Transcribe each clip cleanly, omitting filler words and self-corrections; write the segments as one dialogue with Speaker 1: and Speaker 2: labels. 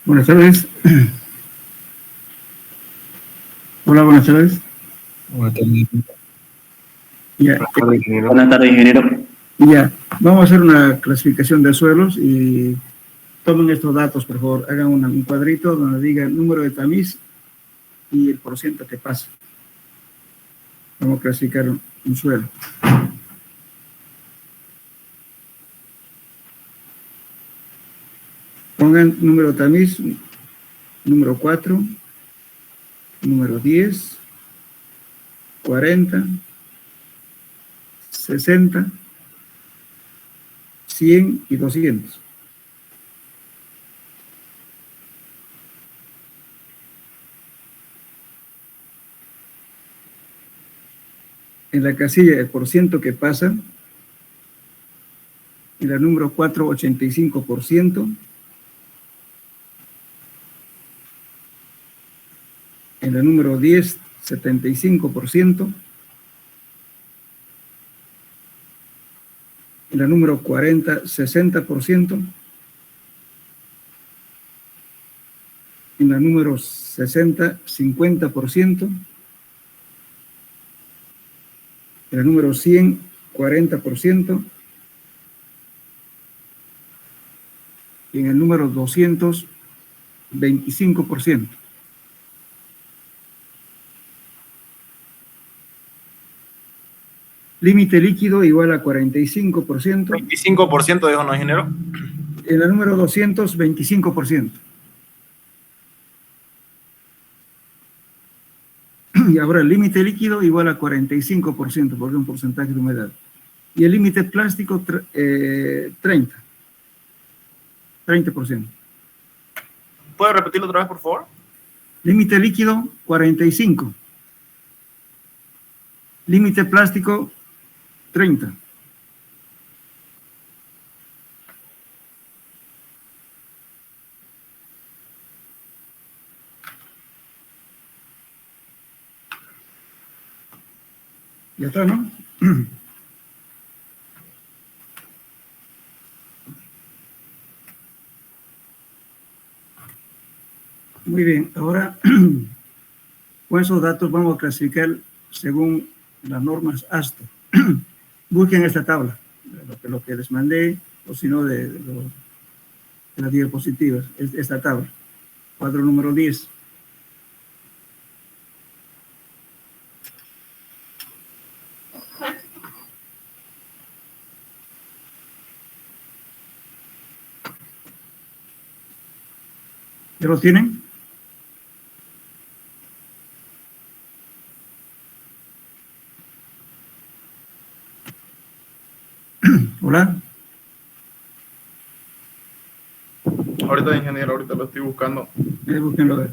Speaker 1: Buenas tardes. Hola, buenas tardes.
Speaker 2: Buenas tardes.
Speaker 1: Ya,
Speaker 3: Buenas tardes, ingeniero.
Speaker 1: ya, vamos a hacer una clasificación de suelos y tomen estos datos, por favor. Hagan un cuadrito donde diga el número de tamiz y el porcentaje que pasa. Vamos a clasificar un suelo. Pongan número de tamiz, número 4, número 10, 40, 60, 100 y 200. En la casilla el porciento que pasa, en la número 4, 85%, en la número 10, 75%, en la número 40, 60%, en la número 60, 50%, en la número 100, 40%, y en el número 200, 25%. Límite líquido igual a 45%.
Speaker 2: 25% dijo, ¿no, ingeniero?
Speaker 1: En la número 200, 25%. Y ahora el límite líquido igual a 45%, porque es un porcentaje de humedad. Y el límite plástico, 30%.
Speaker 2: ¿Puede repetirlo otra vez, por favor?
Speaker 1: Límite líquido, 45%. Límite plástico, 30%. Ya está, ¿no? Muy bien, ahora con esos datos vamos a clasificar según las normas ASTO. Busquen esta tabla, lo que les mandé, o si no, de las diapositivas, esta tabla, cuadro número 10. ¿Ya lo tienen? Hola.
Speaker 2: Ahorita, ingeniero, ahorita lo estoy buscando.
Speaker 1: Búsquenlo a ver.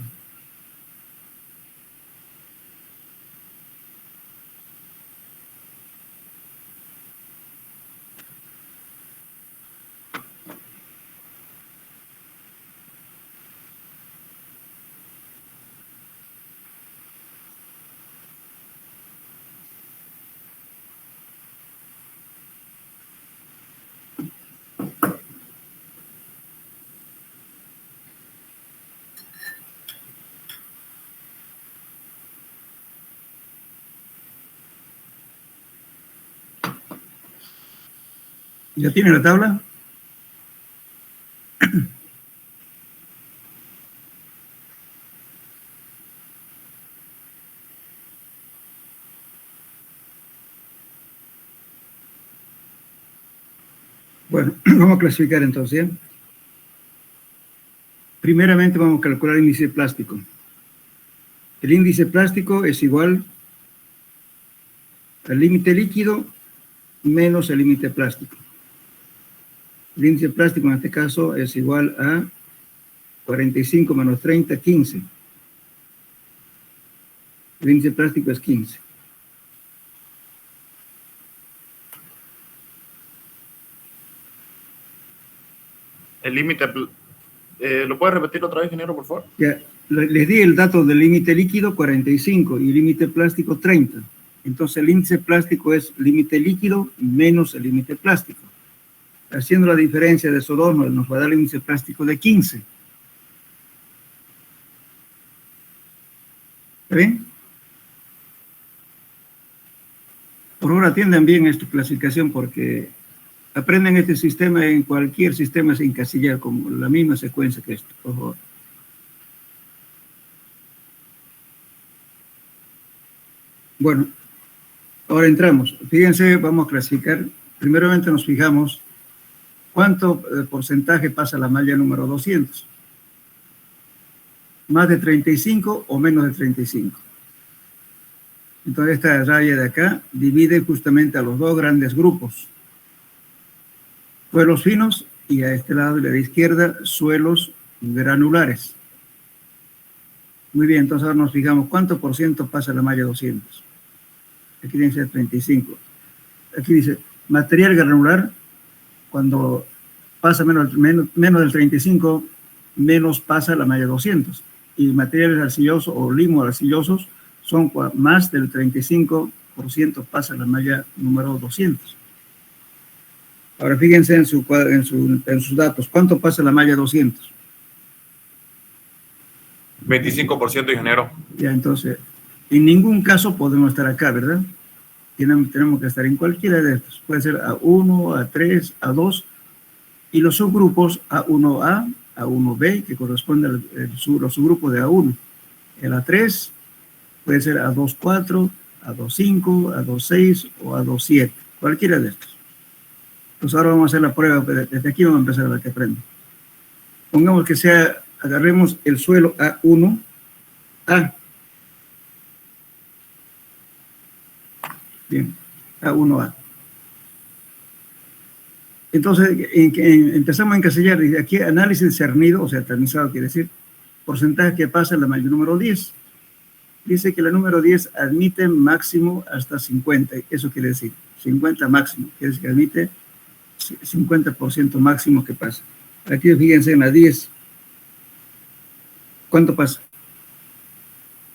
Speaker 1: ¿Ya tienen la tabla? Bueno, vamos a clasificar entonces, ¿ya? Primeramente vamos a calcular el índice plástico. El índice plástico es igual al límite líquido menos el límite plástico. El índice plástico en este caso es igual a 45 menos 30, 15. El índice plástico es 15.
Speaker 2: El límite, ¿lo puede repetir otra vez, ingeniero, por favor?
Speaker 1: Ya, les di el dato del límite líquido 45 y límite plástico 30. Entonces el índice plástico es límite líquido menos el límite plástico. Haciendo la diferencia de esos dos nos va a dar el índice plástico de 15. ¿Está bien? Por ahora atiendan bien esta clasificación porque aprenden este sistema en cualquier sistema sin encasillar como la misma secuencia que esto, por favor. Bueno, ahora entramos. Fíjense, vamos a clasificar. Primeramente nos fijamos cuánto porcentaje pasa la malla número 200. ¿Más de 35 o menos de 35? Entonces esta raya de acá divide justamente a los dos grandes grupos. Suelos finos y a este lado de la izquierda suelos granulares. Muy bien, entonces ahora nos fijamos cuánto por ciento pasa la malla 200. Aquí dice 35. Aquí dice material granular, cuando pasa menos del 35, menos pasa la malla 200. Y materiales arcillosos o limos arcillosos son más del 35% pasa la malla número 200. Ahora fíjense en sus datos. ¿Cuánto pasa la malla 200?
Speaker 2: 25%, ingeniero.
Speaker 1: Ya, entonces, en ningún caso podemos estar acá, ¿verdad? Tenemos que estar en cualquiera de estos. Puede ser A1, A3, A2, y los subgrupos A1A, A1B, que corresponde a los subgrupos de A1. El A3 puede ser A2.4, A2.5, A2.6 o A2.7, cualquiera de estos. Pues ahora vamos a hacer la prueba, desde aquí vamos a empezar a ver qué aprende. Pongamos que agarremos el suelo A1, A. Bien, A1A. Entonces, empezamos a encasillar, desde aquí análisis discernido, o sea, tamizado quiere decir, porcentaje que pasa en la malla número 10. Dice que la número 10 admite máximo hasta 50, eso quiere decir, 50 máximo, quiere decir que admite 50% máximo que pasa. Aquí fíjense en la 10. ¿Cuánto pasa?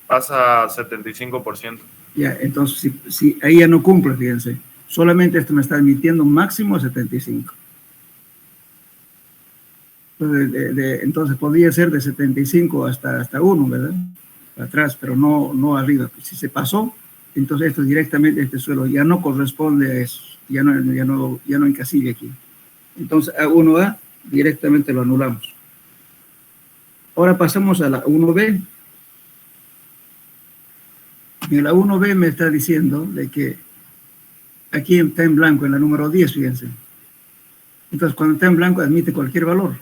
Speaker 2: Pasa 75%.
Speaker 1: Ya, entonces, si ahí ya no cumple, fíjense. Solamente esto me está admitiendo máximo 75. Entonces podría ser de 75 hasta 1, ¿verdad? Atrás, pero no arriba. Si se pasó, entonces esto directamente, este suelo ya no corresponde a eso. Ya no encasilla aquí. Entonces A1A directamente lo anulamos. Ahora pasamos a la 1B. Y la 1B me está diciendo de que aquí está en blanco, en la número 10, fíjense. Entonces, cuando está en blanco, admite cualquier valor.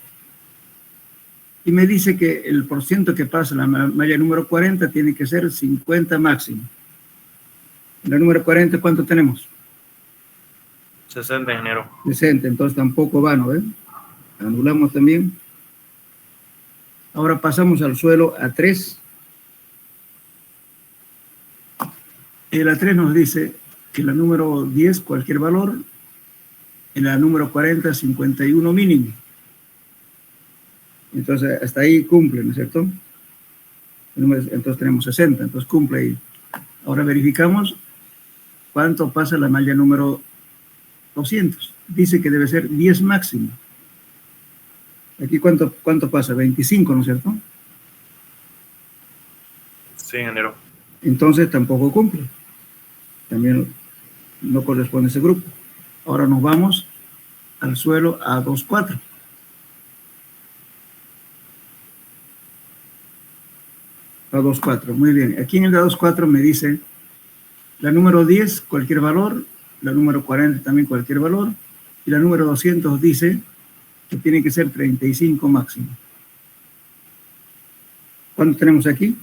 Speaker 1: Y me dice que el porciento que pasa en la malla número 40 tiene que ser 50 máximo. En la número 40, ¿cuánto tenemos?
Speaker 2: 60, ingeniero.
Speaker 1: 60, entonces tampoco va, ¿no ves? Anulamos también. Ahora pasamos al suelo A3. El A3 nos dice que la número 10, cualquier valor, en la número 40, 51 mínimo. Entonces, hasta ahí cumple, ¿no es cierto? Entonces tenemos 60, entonces cumple ahí. Ahora verificamos cuánto pasa la malla número 200. Dice que debe ser 10 máximo. Aquí, ¿cuánto pasa? 25, ¿no es cierto?
Speaker 2: Sí, ingeniero.
Speaker 1: Entonces tampoco cumple. También no corresponde a ese grupo. Ahora nos vamos al suelo A2.4. A2.4, muy bien. Aquí en el A2.4 me dice la número 10, cualquier valor, la número 40 también cualquier valor, y la número 200 dice que tiene que ser 35 máximo. ¿Cuánto tenemos aquí?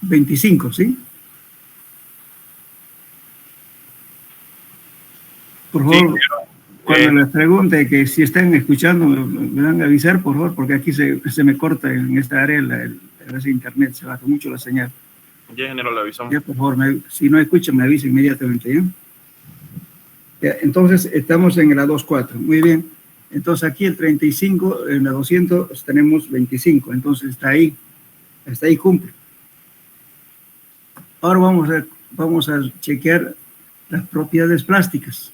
Speaker 1: 25, ¿sí? Por favor, cuando les pregunte que si están escuchando, me van a avisar, por favor, porque aquí se me corta en esta área ese internet, se baja mucho la señal.
Speaker 2: Ya, ingeniero, le avisamos.
Speaker 1: Ya, por favor, si no escuchan, me avisa inmediatamente, ¿ya? Ya, entonces, estamos en el A2.4, muy bien. Entonces, aquí el 35, en la 200 tenemos 25, entonces está ahí cumple. Ahora vamos a chequear las propiedades plásticas.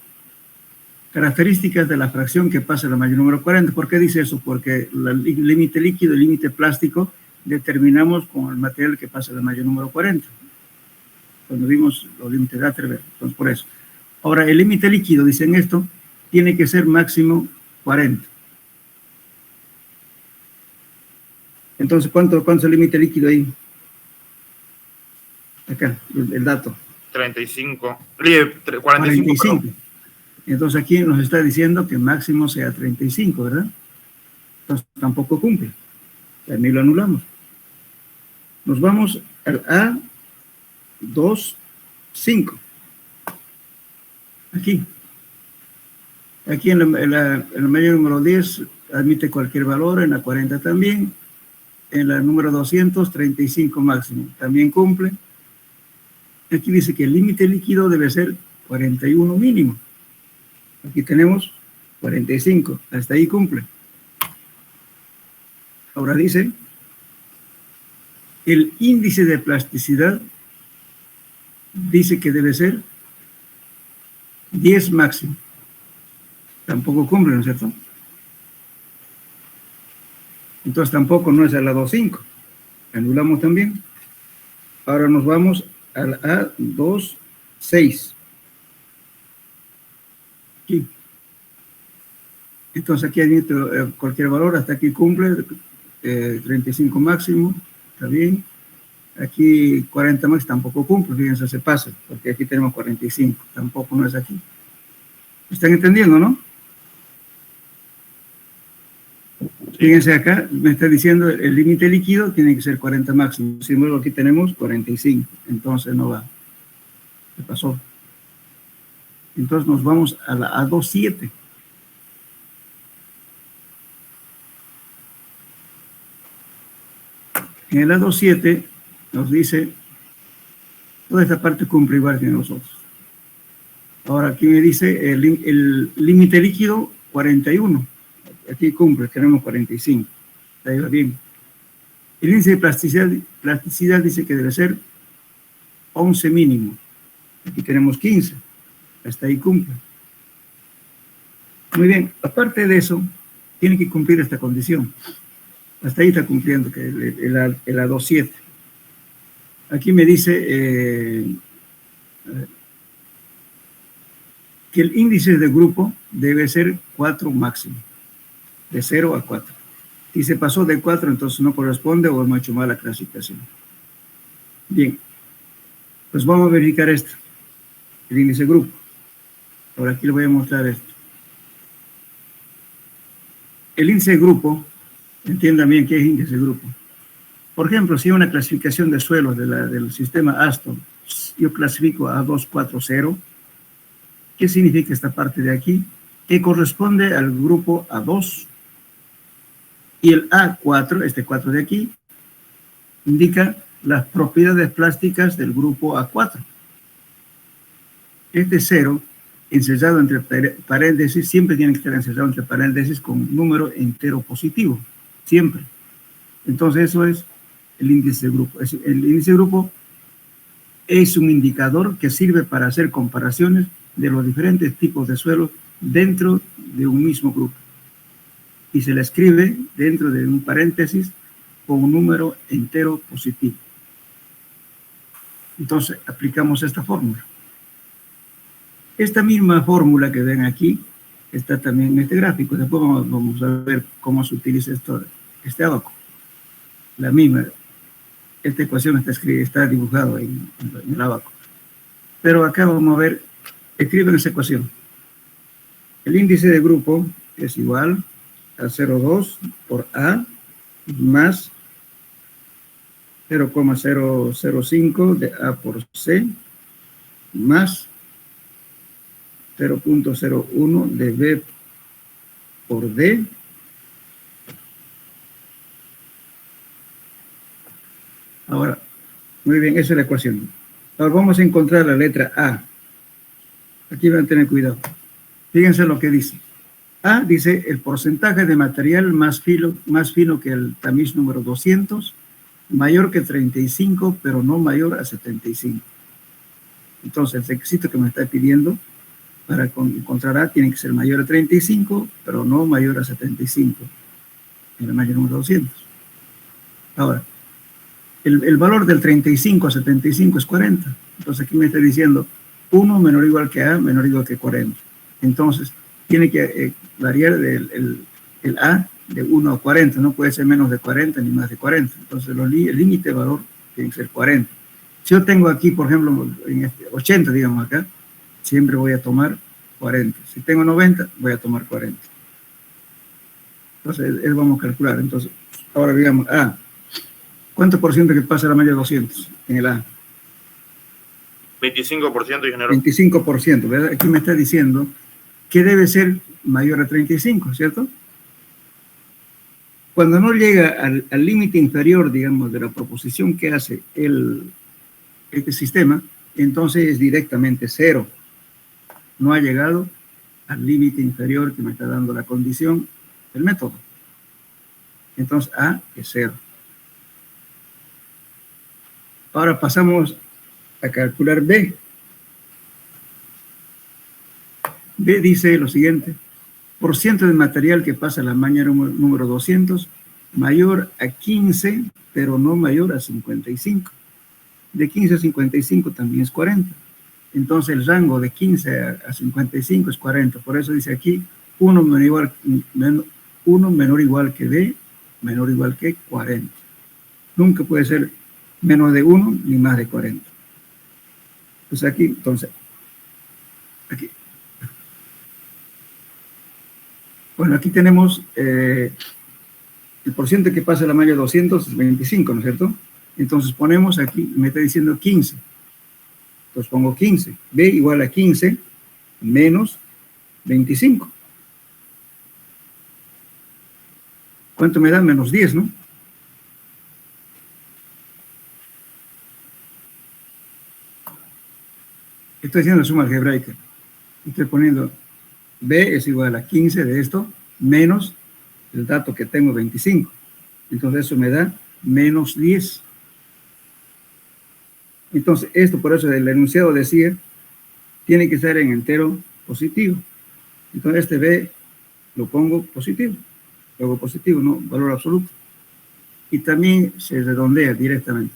Speaker 1: Características de la fracción que pasa la malla número 40. ¿Por qué dice eso? Porque el límite líquido y el límite plástico determinamos con el material que pasa del mayor número 40. Cuando vimos los límites de Atterberg, entonces por eso. Ahora, el límite líquido, dicen esto, tiene que ser máximo 40. Entonces, ¿cuánto es el límite líquido ahí? Acá, el dato.
Speaker 2: 45. 45.
Speaker 1: 45. Entonces aquí nos está diciendo que máximo sea 35, ¿verdad? Entonces tampoco cumple. También lo anulamos. Nos vamos al A2,5. Aquí. Aquí en el medio número 10 admite cualquier valor, en la 40 también. En la número 200, 35 máximo. También cumple. Aquí dice que el límite líquido debe ser 41 mínimo. Aquí tenemos 45. Hasta ahí cumple. Ahora dice, el índice de plasticidad dice que debe ser 10 máximo. Tampoco cumple, ¿no es cierto? Entonces tampoco no es a la 2,5. Anulamos también. Ahora nos vamos al A2,6. Aquí. Entonces aquí admite cualquier valor, hasta aquí cumple, 35 máximo, está bien. Aquí 40 máximo tampoco cumple, fíjense, se pasa, porque aquí tenemos 45, tampoco no es aquí. ¿Están entendiendo, no? Fíjense acá, me está diciendo el límite líquido tiene que ser 40 máximo. Sin embargo, aquí tenemos 45, entonces no va. ¿Qué pasó? Entonces nos vamos a la A2,7. En el A2,7 nos dice, toda esta parte cumple igual que nosotros. Ahora aquí me dice el límite líquido 41. Aquí cumple, tenemos 45. Ahí va bien. El índice de plasticidad dice que debe ser 11 mínimo. Aquí tenemos 15. Hasta ahí cumple. Muy bien. Aparte de eso, tiene que cumplir esta condición. Hasta ahí está cumpliendo que el A2,7. Aquí me dice que el índice de grupo debe ser 4 máximo. De 0 a 4. Si se pasó de 4, entonces no corresponde o hemos hecho mal la clasificación. Bien. Pues vamos a verificar esto. El índice de grupo. Ahora aquí le voy a mostrar esto. El índice de grupo, entiendan bien qué es índice de grupo. Por ejemplo, si hay una clasificación de suelos del sistema Aston, yo clasifico a 240, ¿qué significa esta parte de aquí? Que corresponde al grupo A2. Y el A4, este 4 de aquí, indica las propiedades plásticas del grupo A4. Este 0, ensayado entre paréntesis, siempre tiene que estar ensayado entre paréntesis con número entero positivo, siempre. Entonces eso es el índice de grupo. El índice de grupo es un indicador que sirve para hacer comparaciones de los diferentes tipos de suelos dentro de un mismo grupo. Y se le escribe dentro de un paréntesis con un número entero positivo. Entonces aplicamos esta fórmula. Esta misma fórmula que ven aquí está también en este gráfico. Después vamos a ver cómo se utiliza este abaco. La misma. Esta ecuación está dibujado en el abaco. Pero acá vamos a ver, escriben esa ecuación. El índice de grupo es igual a 0,2 por A más 0,005 de A por C más 0,01 de B por D ahora, muy bien, esa es la ecuación. Ahora vamos a encontrar la letra A. Aquí van a tener cuidado. Fíjense lo que dice. A dice el porcentaje de material más fino que el tamiz número 200, mayor que 35, pero no mayor a 75. Entonces, el requisito que me está pidiendo para encontrar A tiene que ser mayor a 35, pero no mayor a 75, en el mayor número 200. Ahora, el valor del 35 a 75 es 40. Entonces aquí me está diciendo 1 menor o igual que A, menor o igual que 40. Entonces, tiene que variar el A de 1 a 40. No puede ser menos de 40 ni más de 40. Entonces, el límite de valor tiene que ser 40. Si yo tengo aquí, por ejemplo, en 80, digamos acá, siempre voy a tomar 40. Si tengo 90, voy a tomar 40. Entonces, eso vamos a calcular. Entonces, ahora digamos, A. ¿Cuánto por ciento que pasa la malla de 200 en el A?
Speaker 2: 25%, ingeniero.
Speaker 1: 25%, ¿verdad? Aquí me está diciendo que debe ser mayor a 35, ¿cierto? Cuando no llega al límite inferior, digamos, de la proposición que hace este sistema, entonces es directamente 0. No ha llegado al límite inferior que me está dando la condición del método. Entonces A es 0. Ahora pasamos a calcular B. B dice lo siguiente: por ciento de material que pasa la malla número 200 mayor a 15, pero no mayor a 55. De 15 a 55 también es 40. Entonces el rango de 15 a 55 es 40. Por eso dice aquí 1 menor igual que B, menor o igual que 40. Nunca puede ser menos de 1 ni más de 40. Pues aquí, entonces, aquí. Bueno, aquí tenemos el porcentaje que pasa la malla 200 es 25, ¿no es cierto? Entonces ponemos aquí, me está diciendo 15. Entonces pongo 15. B igual a 15 menos 25. ¿Cuánto me da? Menos 10, ¿no? Estoy haciendo suma algebraica. Estoy poniendo B es igual a 15 de esto, menos el dato que tengo, 25. Entonces eso me da menos 10. Entonces esto, por eso el enunciado decía, tiene que ser en entero positivo. Entonces este B lo pongo positivo. Luego positivo, no valor absoluto. Y también se redondea directamente.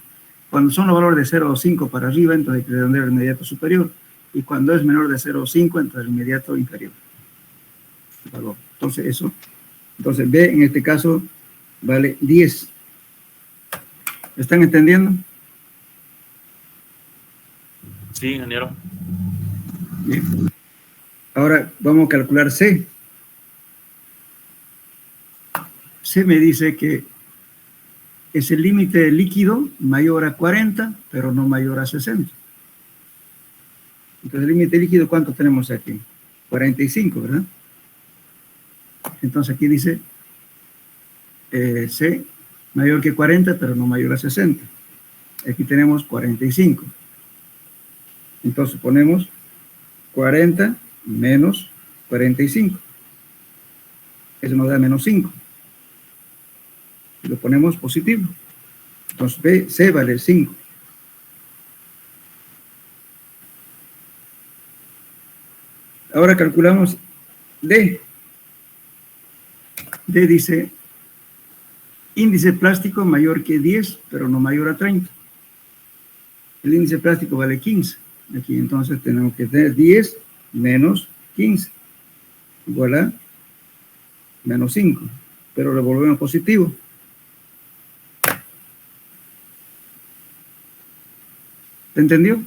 Speaker 1: Cuando son los valores de 0,5 para arriba, entonces hay que redondear el inmediato superior. Y cuando es menor de 0,5, entonces el inmediato inferior. El valor. Entonces eso. Entonces B en este caso vale 10. ¿Me están entendiendo?
Speaker 2: Sí, ingeniero.
Speaker 1: Bien. Ahora vamos a calcular C. C me dice que es el límite líquido mayor a 40, pero no mayor a 60. Entonces, el límite líquido, ¿cuánto tenemos aquí? 45, ¿verdad? Entonces, aquí dice C mayor que 40, pero no mayor a 60. Aquí tenemos 45. Entonces, ponemos 40 menos 45. Eso nos da menos 5. Y lo ponemos positivo. Entonces, B, C vale 5. Ahora calculamos D. D dice índice plástico mayor que 10, pero no mayor a 30. El índice plástico vale 15. Aquí entonces tenemos que tener 10 menos 15. Igual a menos 5. Pero lo volvemos positivo. ¿Se entendió?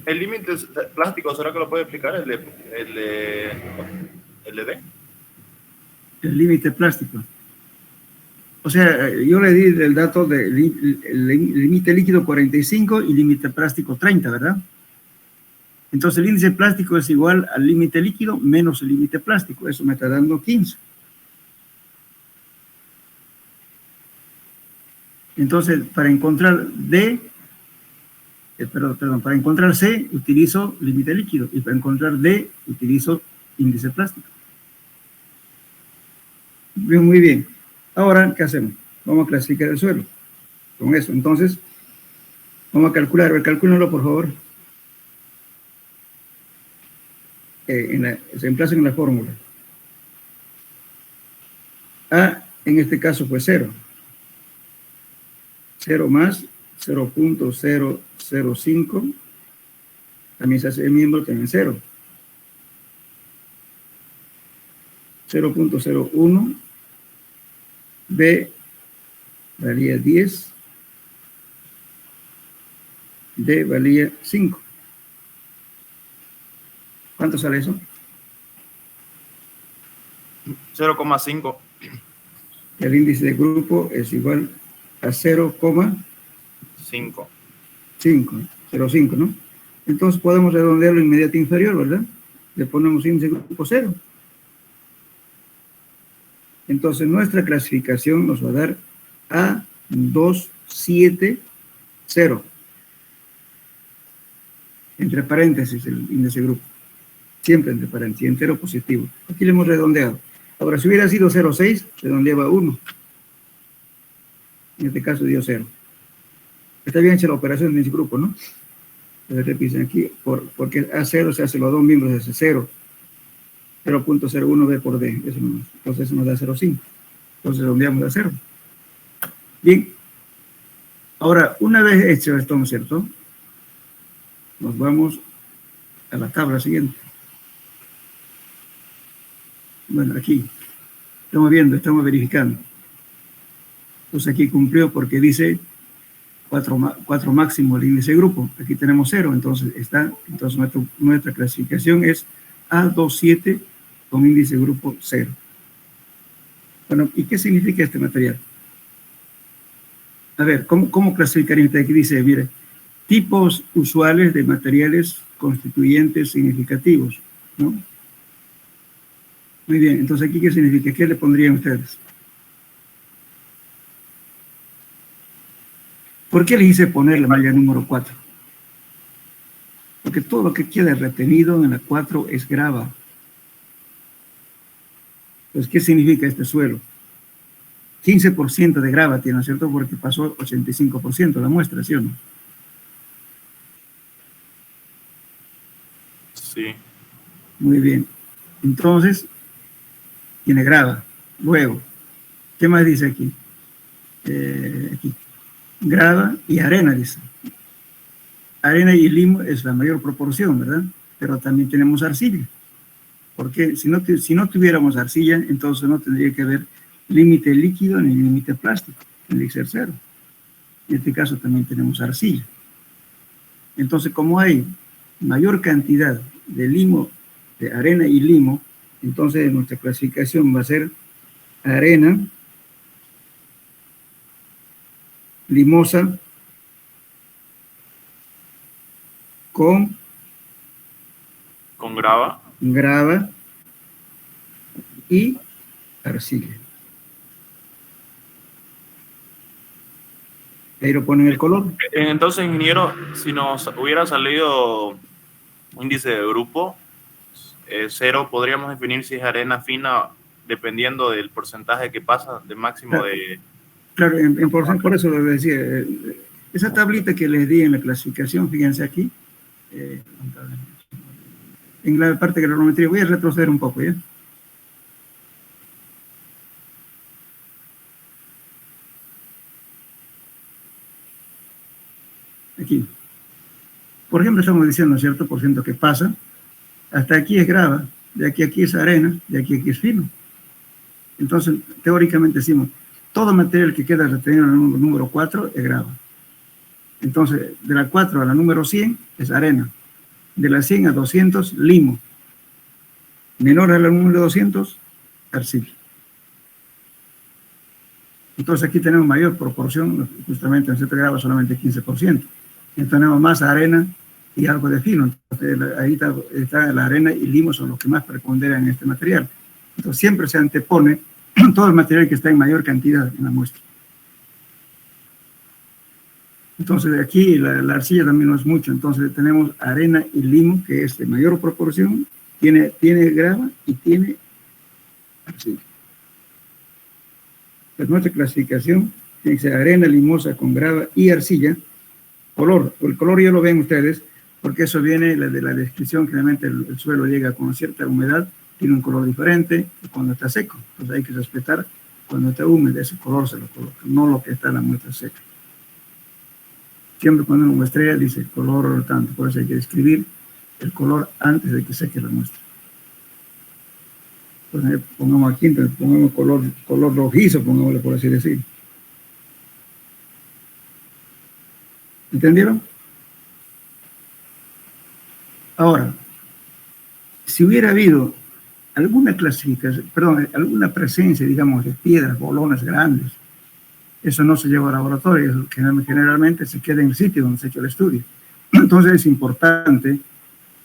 Speaker 2: ¿El límite plástico será que lo puede explicar el de D?
Speaker 1: El límite plástico. O sea, yo le di el dato del límite líquido 45 y límite plástico 30, ¿verdad? Entonces el índice plástico es igual al límite líquido menos el límite plástico. Eso me está dando 15. Entonces, para encontrar D, para encontrar C, utilizo límite líquido. Y para encontrar D, utilizo índice plástico. Bien, muy bien. Ahora, ¿qué hacemos? Vamos a clasificar el suelo. Con eso, entonces, vamos a calcular. Calcúlenlo, por favor. reemplacen en la fórmula. A, en este caso, fue 0. 0 más 0.005, también se hace el miembro, también 0. 0.01, B valía 10, D valía 5. ¿Cuánto sale eso?
Speaker 2: 0,5.
Speaker 1: El índice de grupo es igual a 0,5, 0,5, ¿no? Entonces podemos redondearlo inmediato inferior, ¿verdad? Le ponemos índice de grupo 0. Entonces nuestra clasificación nos va a dar A270. Entre paréntesis el índice de grupo. Siempre entre paréntesis, entero positivo. Aquí le hemos redondeado. Ahora, si hubiera sido 0,6, redondeaba 1. En este caso dio 0. Está bien hecha la operación de ese grupo, ¿no? Entonces repiten aquí, porque A0 se hace los dos miembros de ese 0. 0.01 B por D. Entonces eso nos da 0,5. Entonces redondeamos a 0. Bien. Ahora, una vez hecho esto, ¿no es cierto? Nos vamos a la tabla siguiente. Bueno, aquí estamos viendo, estamos verificando. Entonces aquí cumplió porque dice 4 máximo el índice de grupo. Aquí tenemos 0, entonces nuestra clasificación es A27 con índice de grupo 0. Bueno, ¿y qué significa este material? A ver, ¿cómo clasificaría usted? Aquí dice, mire, tipos usuales de materiales constituyentes significativos, ¿no? Muy bien, entonces aquí, ¿qué significa? ¿Qué le pondrían ustedes? ¿Por qué les hice poner la malla número 4? Porque todo lo que queda retenido en la 4 es grava. Entonces, ¿qué significa este suelo? 15% de grava tiene, ¿no es cierto? Porque pasó 85% la muestra, ¿sí o no?
Speaker 2: Sí.
Speaker 1: Muy bien. Entonces, tiene grava. Luego, ¿qué más dice aquí? Aquí. Grava y arena, dice. Arena y limo es la mayor proporción, ¿verdad? Pero también tenemos arcilla. Porque si no tuviéramos arcilla, entonces no tendría que haber límite líquido ni límite plástico, tendría que ser 0. En este caso también tenemos arcilla. Entonces, como hay mayor cantidad de limo, de arena y limo, entonces nuestra clasificación va a ser arena limosa con grava y arcilla. Ahí lo ponen el color.
Speaker 2: Entonces, ingeniero, si nos hubiera salido índice de grupo 0, podríamos definir si es arena fina dependiendo del porcentaje que pasa de máximo
Speaker 1: claro,
Speaker 2: de...
Speaker 1: Claro, en porcentaje, por eso lo decía. Esa tablita que les di en la clasificación, fíjense aquí, en la parte de granulometría, voy a retroceder un poco, ¿ya? Aquí. Por ejemplo, estamos diciendo, ¿cierto? Por ciento que pasa. Hasta aquí es grava, de aquí a aquí es arena, de aquí a aquí es fino. Entonces, teóricamente decimos, todo material que queda retenido en el número 4 es grava. Entonces, de la 4 a la número 100 es arena. De la 100 a 200, limo. Menor a la número 200, arcilla. Entonces aquí tenemos mayor proporción, justamente en 7 grava solamente 15%. Entonces tenemos más arena y algo de fino. Entonces ahí está la arena y limo son los que más preponderan en este material. Entonces siempre se antepone todo el material que está en mayor cantidad en la muestra. Entonces aquí la arcilla también no es mucho. Entonces tenemos arena y limo, que es de mayor proporción, tiene grava y tiene arcilla. Pues nuestra clasificación tiene que ser arena limosa con grava y arcilla. Color, el color ya lo ven ustedes, porque eso viene de la descripción. Generalmente el suelo llega con cierta humedad, tiene un color diferente que cuando está seco. Entonces hay que respetar cuando está húmedo, ese color se lo coloca, no lo que está en la muestra seca. Siempre cuando una muestra dice color tanto, por eso hay que describir el color antes de que seque la muestra. Entonces pongamos aquí, entonces pongamos color rojizo, pongámosle por así decir. ¿Entendieron? Ahora, si hubiera habido alguna clasificación, perdón, alguna presencia, digamos, de piedras, bolones grandes, eso no se lleva al laboratorio, eso generalmente se queda en el sitio donde se ha hecho el estudio. Entonces es importante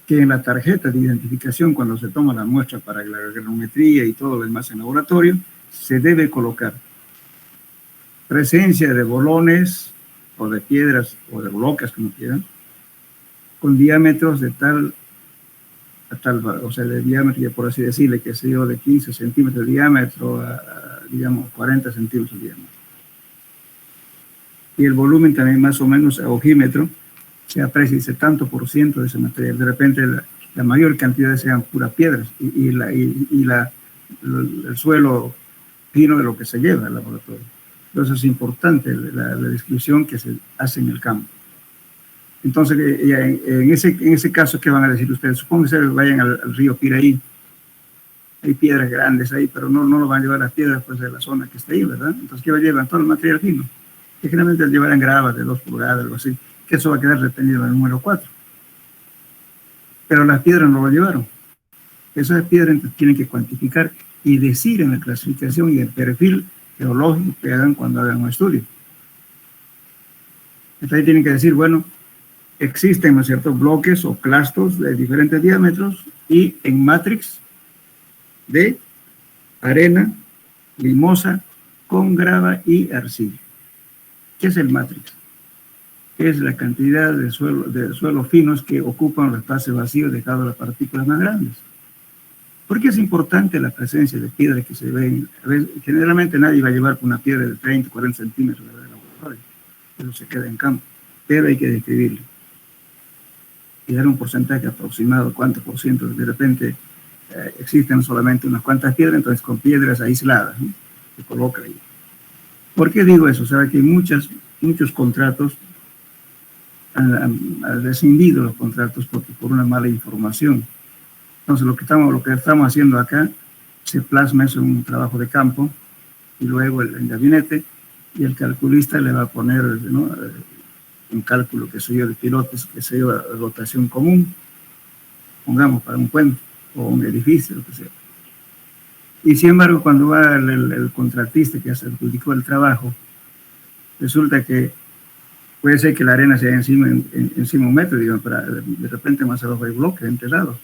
Speaker 1: que en la tarjeta de identificación, cuando se toma la muestra para la granometría y todo lo demás en laboratorio, se debe colocar presencia de bolones o de piedras o de bloques, como quieran, con diámetros de tal, o sea, de diámetro, por así decirle, que se dio de 15 centímetros de diámetro a, digamos, 40 centímetros de diámetro. Y el volumen también más o menos a ojímetro se aprecia, dice tanto por ciento de ese material. De repente la mayor cantidad sean puras piedras y el suelo fino de lo que se lleva al laboratorio. Entonces es importante la descripción que se hace en el campo. Entonces, en ese caso, ¿qué van a decir ustedes? Supongo que vayan al río Piraí. Hay piedras grandes ahí, pero no lo van a llevar las piedras pues, de la zona que está ahí, ¿verdad? Entonces, ¿qué va a llevar? Todo el material fino. Que generalmente llevarán gravas de 2 pulgadas, algo así, que eso va a quedar retenido en el número 4. Pero las piedras no lo llevaron. Esas piedras tienen que cuantificar y decir en la clasificación y el perfil geológico que hagan cuando hagan un estudio. Entonces ahí tienen que decir, bueno, existen, ¿no es cierto?, bloques o clastos de diferentes diámetros y en matrix de arena limosa con grava y arcilla. ¿Qué es el matrix? Es la cantidad de suelos finos que ocupan los espacios vacíos dejados las partículas más grandes. ¿Por qué es importante la presencia de piedras que se ven? Generalmente nadie va a llevar una piedra de 30, 40 centímetros de laboratorio. Eso se queda en campo. Pero hay que describirlo. Y dar un porcentaje aproximado, cuánto por ciento. De repente existen solamente unas cuantas piedras, entonces con piedras aisladas, ¿no? Se coloca ahí. ¿Por qué digo eso? Sabe que muchos contratos han rescindido los contratos por una mala información. Entonces lo que estamos haciendo acá se plasma eso en un trabajo de campo y luego el gabinete y el calculista le va a poner, ¿no?, un cálculo que se dio de pilotes, que se dio de rotación común, pongamos para un puente o un edificio, lo que sea. Y sin embargo, cuando va el contratista que se adjudicó el trabajo, resulta que puede ser que la arena sea encima un metro, digamos, pero de repente más abajo hay bloques enterrados.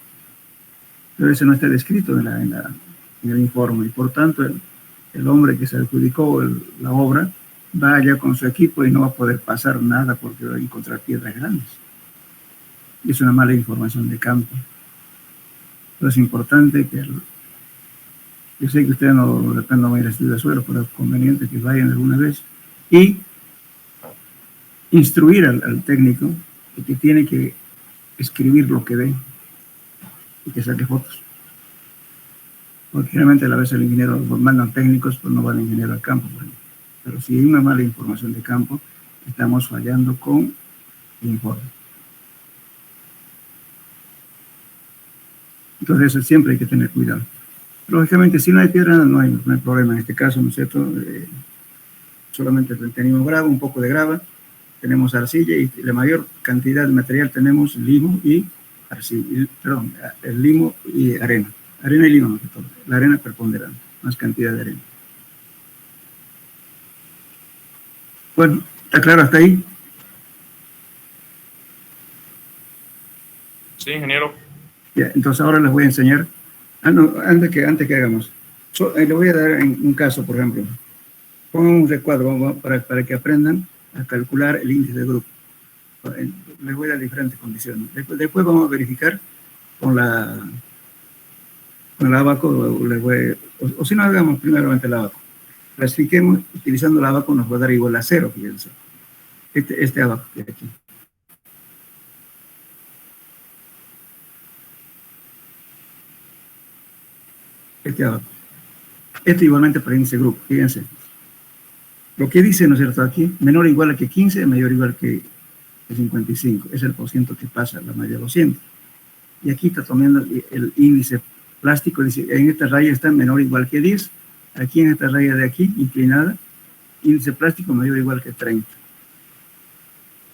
Speaker 1: Pero eso no está descrito en el informe, y por tanto el hombre que se adjudicó la obra va allá con su equipo y no va a poder pasar nada porque va a encontrar piedras grandes. Y es una mala información de campo. Pero es importante que yo sé que ustedes no van a ir a estudiar suelo, pero es conveniente que vayan alguna vez y instruir al técnico de que tiene que escribir lo que ve y que saque fotos. Porque generalmente a la vez el ingeniero mandan técnicos, pero no va el ingeniero al campo, por ejemplo. Pero si hay una mala información de campo, estamos fallando con el informe. Entonces eso siempre hay que tener cuidado. Lógicamente, si no hay piedra, no hay problema en este caso, ¿no es cierto? Solamente tenemos grava, un poco de grava, tenemos arcilla y la mayor cantidad de material tenemos limo y arcilla, perdón, el limo y arena. Arena y limo, todo. La arena preponderante, más cantidad de arena. Bueno, ¿está claro hasta ahí?
Speaker 2: Sí, ingeniero.
Speaker 1: Ya, entonces ahora les voy a enseñar, antes que hagamos, les voy a dar un caso, por ejemplo. Pongan un recuadro para que aprendan a calcular el índice de grupo. Les voy a dar diferentes condiciones. Después vamos a verificar con la abaco, o si no, hagamos primeramente el abaco. Clasifiquemos, utilizando el abaco nos va a dar igual a 0, fíjense. Este abaco que hay aquí. este abaco. Esto igualmente para índice grupo, fíjense. Lo que dice, ¿no es cierto?, aquí, menor o igual a que 15, mayor o igual que 55. Es el porciento que pasa la malla 200. Y aquí está tomando el índice plástico, dice, en esta raya está menor o igual que 10. Aquí en esta raya de aquí, inclinada, índice plástico mayor o igual que 30.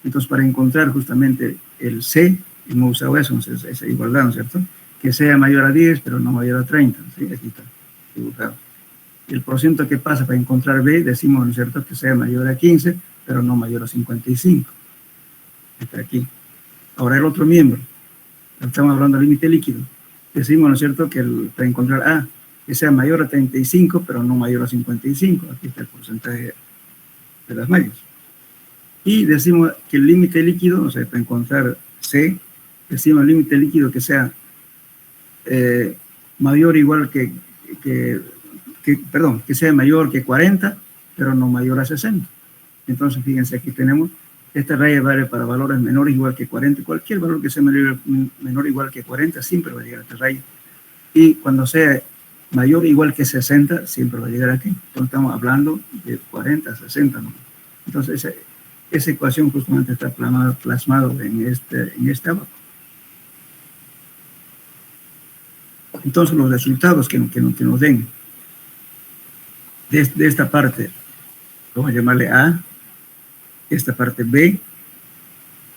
Speaker 1: Entonces, para encontrar justamente el C, hemos usado eso, esa igualdad, ¿no es cierto?, que sea mayor a 10, pero no mayor a 30. ¿Sí? Aquí está dibujado. El porciento que pasa para encontrar B, decimos, ¿no es cierto?, que sea mayor a 15, pero no mayor a 55. Está aquí. Ahora el otro miembro. Estamos hablando del límite líquido. Decimos, ¿no es cierto?, que para encontrar A, que sea mayor a 35, pero no mayor a 55. Aquí está el porcentaje de las mallas. Y decimos que el límite líquido, o sea, para encontrar C, decimos el límite líquido que sea mayor o igual que sea mayor que 40, pero no mayor a 60. Entonces, fíjense, aquí tenemos, esta raya vale para valores menores o igual que 40. Cualquier valor que sea menor o igual que 40 siempre va a llegar a esta raya. Y cuando sea mayor o igual que 60, siempre va a llegar aquí. Entonces, estamos hablando de 40 a 60, ¿no? Entonces, esa ecuación justamente está plasmado en este abaco. Entonces, los resultados que nos den de esta parte, vamos a llamarle A, esta parte B,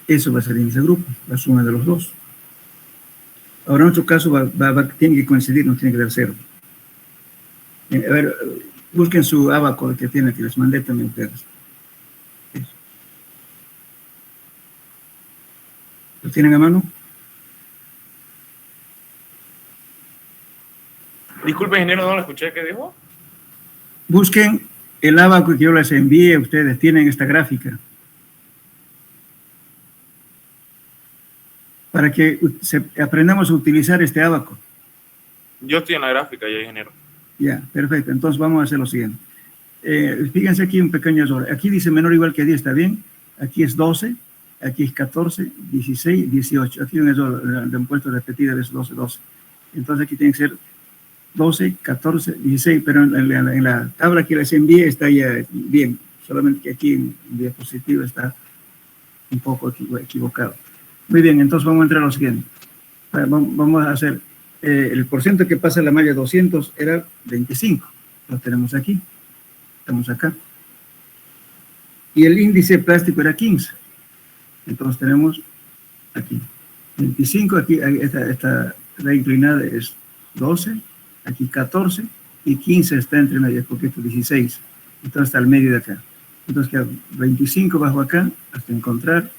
Speaker 1: eso va a ser el índice de grupo, la suma de los dos. Ahora, en nuestro caso, tiene que coincidir, no tiene que dar 0. A ver, busquen su abaco que tiene, que les mandé también a ustedes. ¿Lo tienen a mano?
Speaker 2: Disculpe, ingeniero, no lo escuché. ¿Qué dijo?
Speaker 1: Busquen el abaco que yo les envié a ustedes. Tienen esta gráfica. Para que aprendamos a utilizar este abaco.
Speaker 2: Yo estoy en la gráfica ya, ingeniero.
Speaker 1: Ya, perfecto. Entonces vamos a hacer lo siguiente. Fíjense aquí un pequeño error. Aquí dice menor o igual que 10, ¿está bien? Aquí es 12, aquí es 14, 16, 18. Aquí un error de un puesto repetido es 12, 12. Entonces aquí tiene que ser 12, 14, 16, pero en la tabla que les envié está ya bien. Solamente que aquí en el diapositivo está un poco equivocado. Muy bien, entonces vamos a entrar a lo siguiente. Vamos a hacer el porciento que pasa en la malla 200 era 25. Lo tenemos aquí. Estamos acá. Y el índice plástico era 15. Entonces tenemos aquí 25, aquí esta red inclinada es 12, aquí 14 y 15 está entre medio, porque esto es 16. Entonces está al medio de acá. Entonces queda 25 bajo acá hasta encontrar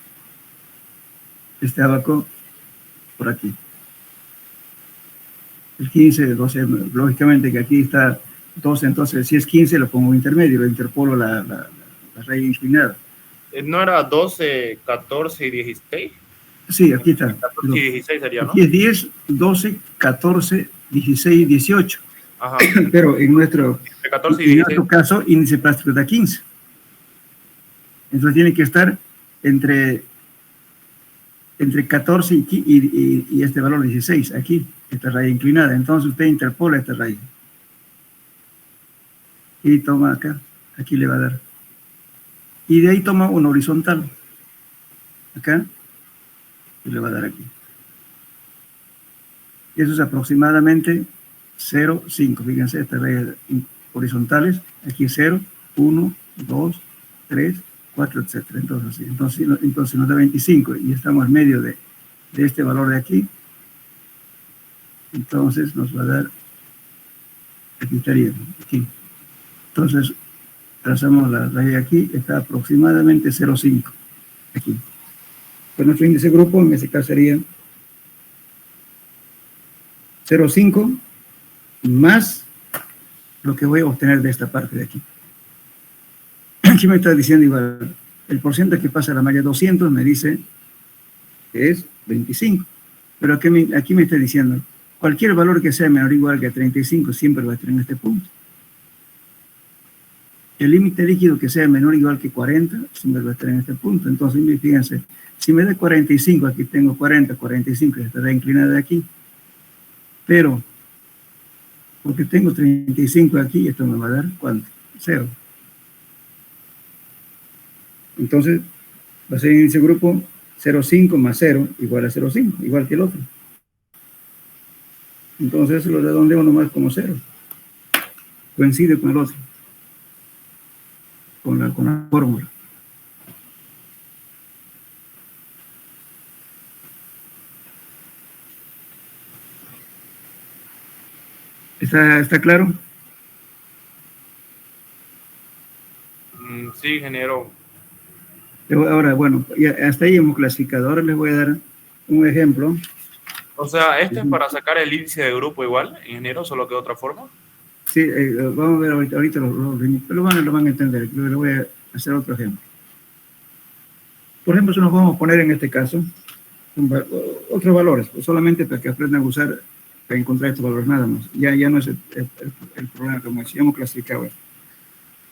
Speaker 1: este abaco por aquí. El 15, 12, lógicamente que aquí está 12, entonces si es 15 lo pongo intermedio, lo interpolo la raíz inclinada.
Speaker 2: ¿No era 12, 14 y 16?
Speaker 1: Sí, aquí está.
Speaker 2: 14 y 16 sería, ¿no?
Speaker 1: Aquí es 10, 12, 14, 16, 18.
Speaker 2: Ajá.
Speaker 1: Pero en nuestro caso, índice plástico está 15. Entonces tiene que estar entre 14 y este valor 16, aquí, esta raya inclinada. Entonces usted interpola esta raya. Y toma acá, aquí le va a dar. Y de ahí toma una horizontal. Acá, y le va a dar aquí. Eso es aproximadamente 0,5. Fíjense, estas rayas horizontales. Aquí 0, 1, 2, 3, 4, etc. Entonces nos da 25 y estamos en medio de este valor de aquí. Entonces nos va a dar, aquí estaría, aquí. Entonces trazamos la raya aquí, está aproximadamente 0,5 aquí. Pues nuestro índice grupo en este caso sería 0,5 más lo que voy a obtener de esta parte de aquí. Aquí me está diciendo igual, el porcentaje que pasa a la malla 200 me dice que es 25. Pero aquí me está diciendo, cualquier valor que sea menor o igual que a 35 siempre va a estar en este punto. El límite líquido que sea menor o igual que 40 siempre va a estar en este punto. Entonces, fíjense, si me da 45, aquí tengo 40, 45, estará inclinada de aquí. Pero porque tengo 35 aquí, esto me va a dar, ¿cuánto? 0. Entonces, va a ser en ese grupo 0,5 más 0 igual a 0,5, igual que el otro. Entonces lo redondeo nomás como 0. Coincide con el otro, con la fórmula. ¿Está claro?
Speaker 2: Sí, ingeniero.
Speaker 1: Ahora, bueno, ya hasta ahí hemos clasificado. Ahora les voy a dar un ejemplo.
Speaker 2: O sea, ¿este es para sacar el índice de grupo igual, ingeniero, solo que de otra forma?
Speaker 1: Sí, vamos a ver ahorita lo van a entender. Yo les voy a hacer otro ejemplo. Por ejemplo, si nos vamos a poner en este caso otros valores, pues solamente para que aprendan a usar, para encontrar estos valores nada más. Ya no es el problema como hemos clasificado.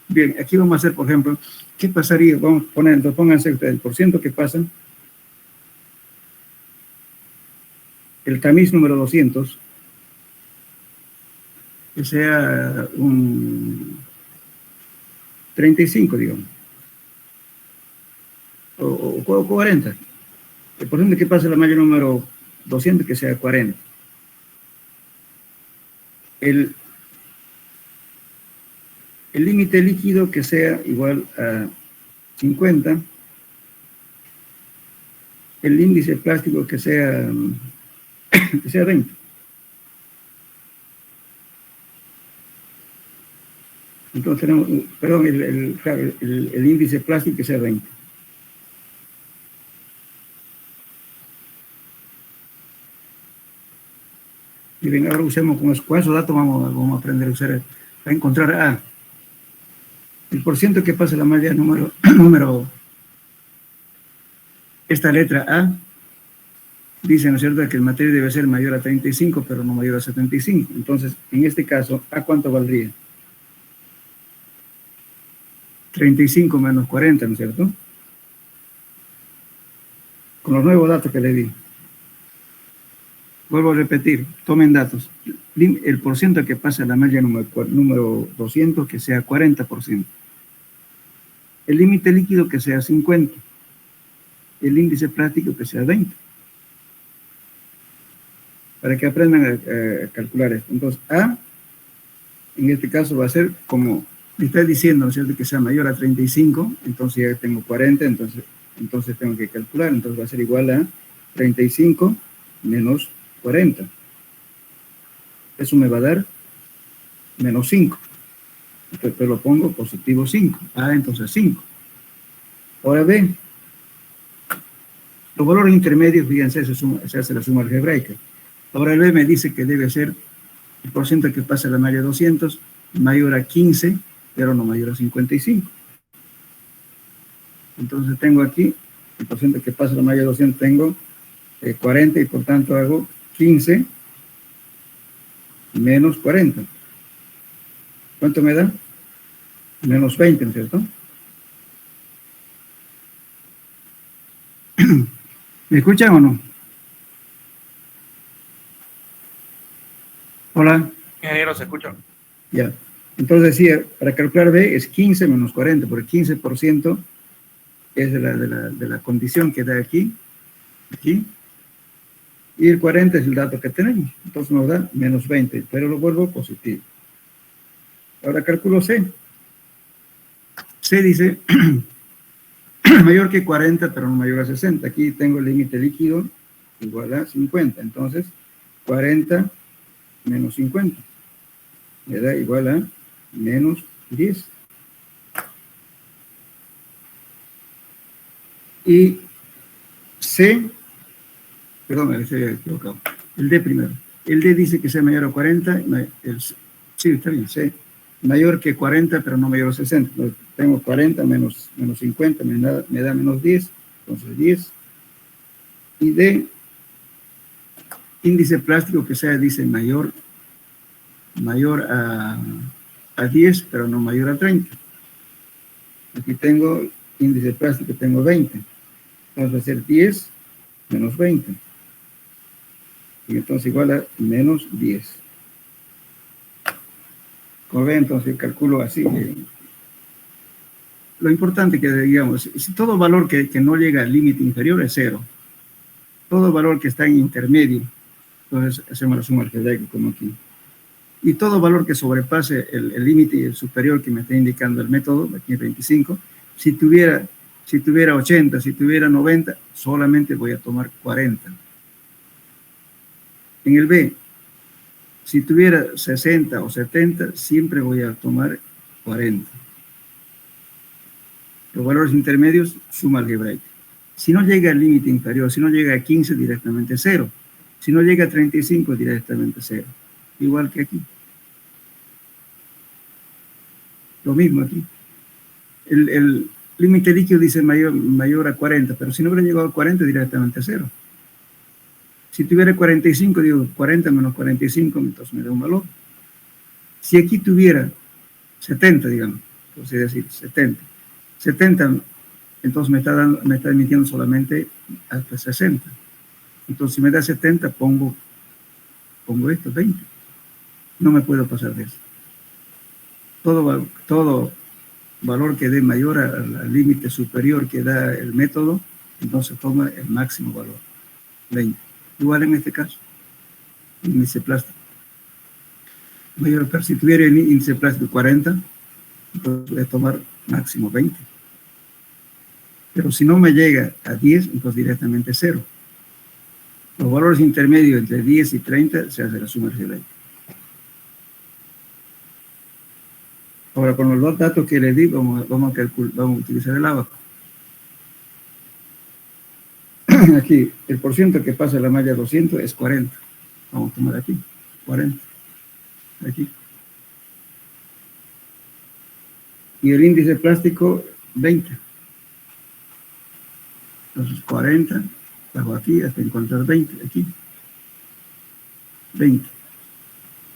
Speaker 1: Bien, aquí vamos a hacer, por ejemplo, ¿qué pasaría? Vamos a poner, entonces pónganse ustedes el porciento que pasa, el tamiz número 200, que sea un 35, digamos, o 40. El porciento que pasa la malla número 200, que sea 40. El límite líquido que sea igual a 50. El índice plástico que sea 20. Entonces tenemos, perdón, el índice plástico que sea 20. Y bien, ahora usemos con esos datos, vamos a aprender a usar, a encontrar A. El porciento que pasa la malla número, esta letra A, dice, ¿no es cierto?, que el material debe ser mayor a 35, pero no mayor a 75. Entonces, en este caso, ¿A cuánto valdría? 35 menos 40, ¿no es cierto? Con los nuevos datos que le di. Vuelvo a repetir, tomen datos. El porciento que pasa la malla número 200, que sea 40%. El límite líquido que sea 50. El índice plástico que sea 20. Para que aprendan a calcular esto. Entonces, A, en este caso va a ser como, me está diciendo, ¿no es cierto?, que sea mayor a 35, entonces ya tengo 40, entonces tengo que calcular, entonces va a ser igual a 35 menos 40. Eso me va a dar menos 5. Entonces lo pongo positivo 5. A, entonces 5. Ahora B, los valores intermedios, fíjense, se hace la suma algebraica. Ahora el B me dice que debe ser el porciento que pasa la malla 200 mayor a 15, pero no mayor a 55. Entonces tengo aquí el porciento que pasa la malla 200, tengo 40, y por tanto hago 15 menos 40. ¿Cuánto me da? Menos 20, ¿no es cierto? ¿Me escuchan o no? Hola.
Speaker 2: Ingeniero, ¿se escucha?
Speaker 1: Ya. Entonces decía, para calcular B es 15 menos 40, porque 15% es de la condición que da aquí, y el 40 es el dato que tenemos. Entonces nos da menos 20, pero lo vuelvo positivo. Ahora calculo C. C dice mayor que 40, pero no mayor a 60. Aquí tengo el límite líquido igual a 50. Entonces, 40 menos 50 me da igual a menos 10. Y C, perdón, me había equivocado. El D primero. El D dice que sea mayor a 40. Sí, está bien, C. Mayor que 40, pero no mayor a 60. Entonces, tengo 40 menos 50, me da menos 10. Entonces, 10. Y D, índice plástico que sea, dice mayor a 10, pero no mayor a 30. Aquí tengo índice plástico, tengo 20. Entonces va a ser 10 menos 20. Y entonces igual a menos 10. Como ven, entonces calculo así. Lo importante que digamos, si todo valor que no llega al límite inferior es cero. Todo valor que está en intermedio, entonces hacemos la suma algebraica como aquí. Y todo valor que sobrepase el límite superior que me está indicando el método, aquí 25, si tuviera 80, si tuviera 90, solamente voy a tomar 40. En el B, si tuviera 60 o 70, siempre voy a tomar 40. Los valores intermedios, suma algebraica. Si no llega al límite inferior, si no llega a 15, directamente 0. Si no llega a 35, directamente 0. Igual que aquí. Lo mismo aquí. El límite líquido dice mayor a 40, pero si no hubiera llegado a 40, directamente 0. Si tuviera 45, digo 40 menos 45, entonces me da un valor. Si aquí tuviera 70, digamos, por así decir, 70, entonces me está emitiendo solamente hasta 60. Entonces, si me da 70, pongo esto, 20. No me puedo pasar de eso. Todo valor que dé mayor al límite superior que da el método, entonces toma el máximo valor, 20. Igual en este caso, índice plástico. Si tuviera el índice plástico 40, entonces voy a tomar máximo 20. Pero si no me llega a 10, entonces directamente 0. Los valores intermedios entre 10 y 30 se hace la suma algebraica. Ahora, con los dos datos que les di, vamos a utilizar el abaco. Aquí, el porciento que pasa la malla 200 es 40. Vamos a tomar aquí, 40. Aquí. Y el índice plástico, 20. Entonces, 40, bajo aquí hasta encontrar 20, aquí. 20.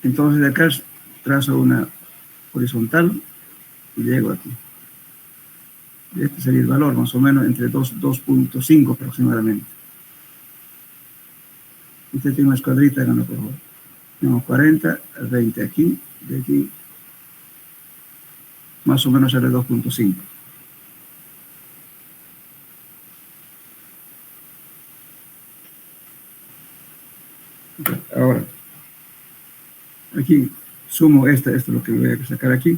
Speaker 1: Entonces, de acá trazo una horizontal y llego aquí. Este sería el valor, más o menos entre 2.5 aproximadamente. Usted tiene una escuadrita, háganlo por favor. Tenemos 40, 20 aquí, de aquí, más o menos sale 2.5. Ahora, aquí sumo esto es lo que voy a sacar aquí,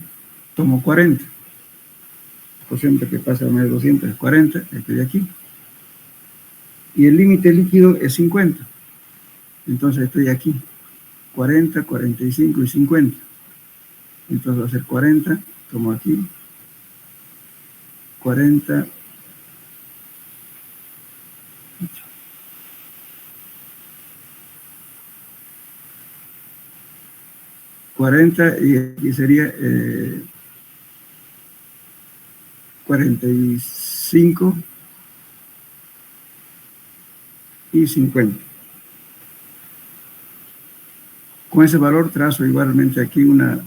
Speaker 1: tomo 40. Por ejemplo, que pasa a más de 200 es 40, este de aquí. Y el límite líquido es 50. Entonces estoy aquí, 40, 45 y 50. Entonces va a ser 40, tomo aquí, 40, 40 y aquí sería 45 y 50. Con ese valor trazo igualmente aquí una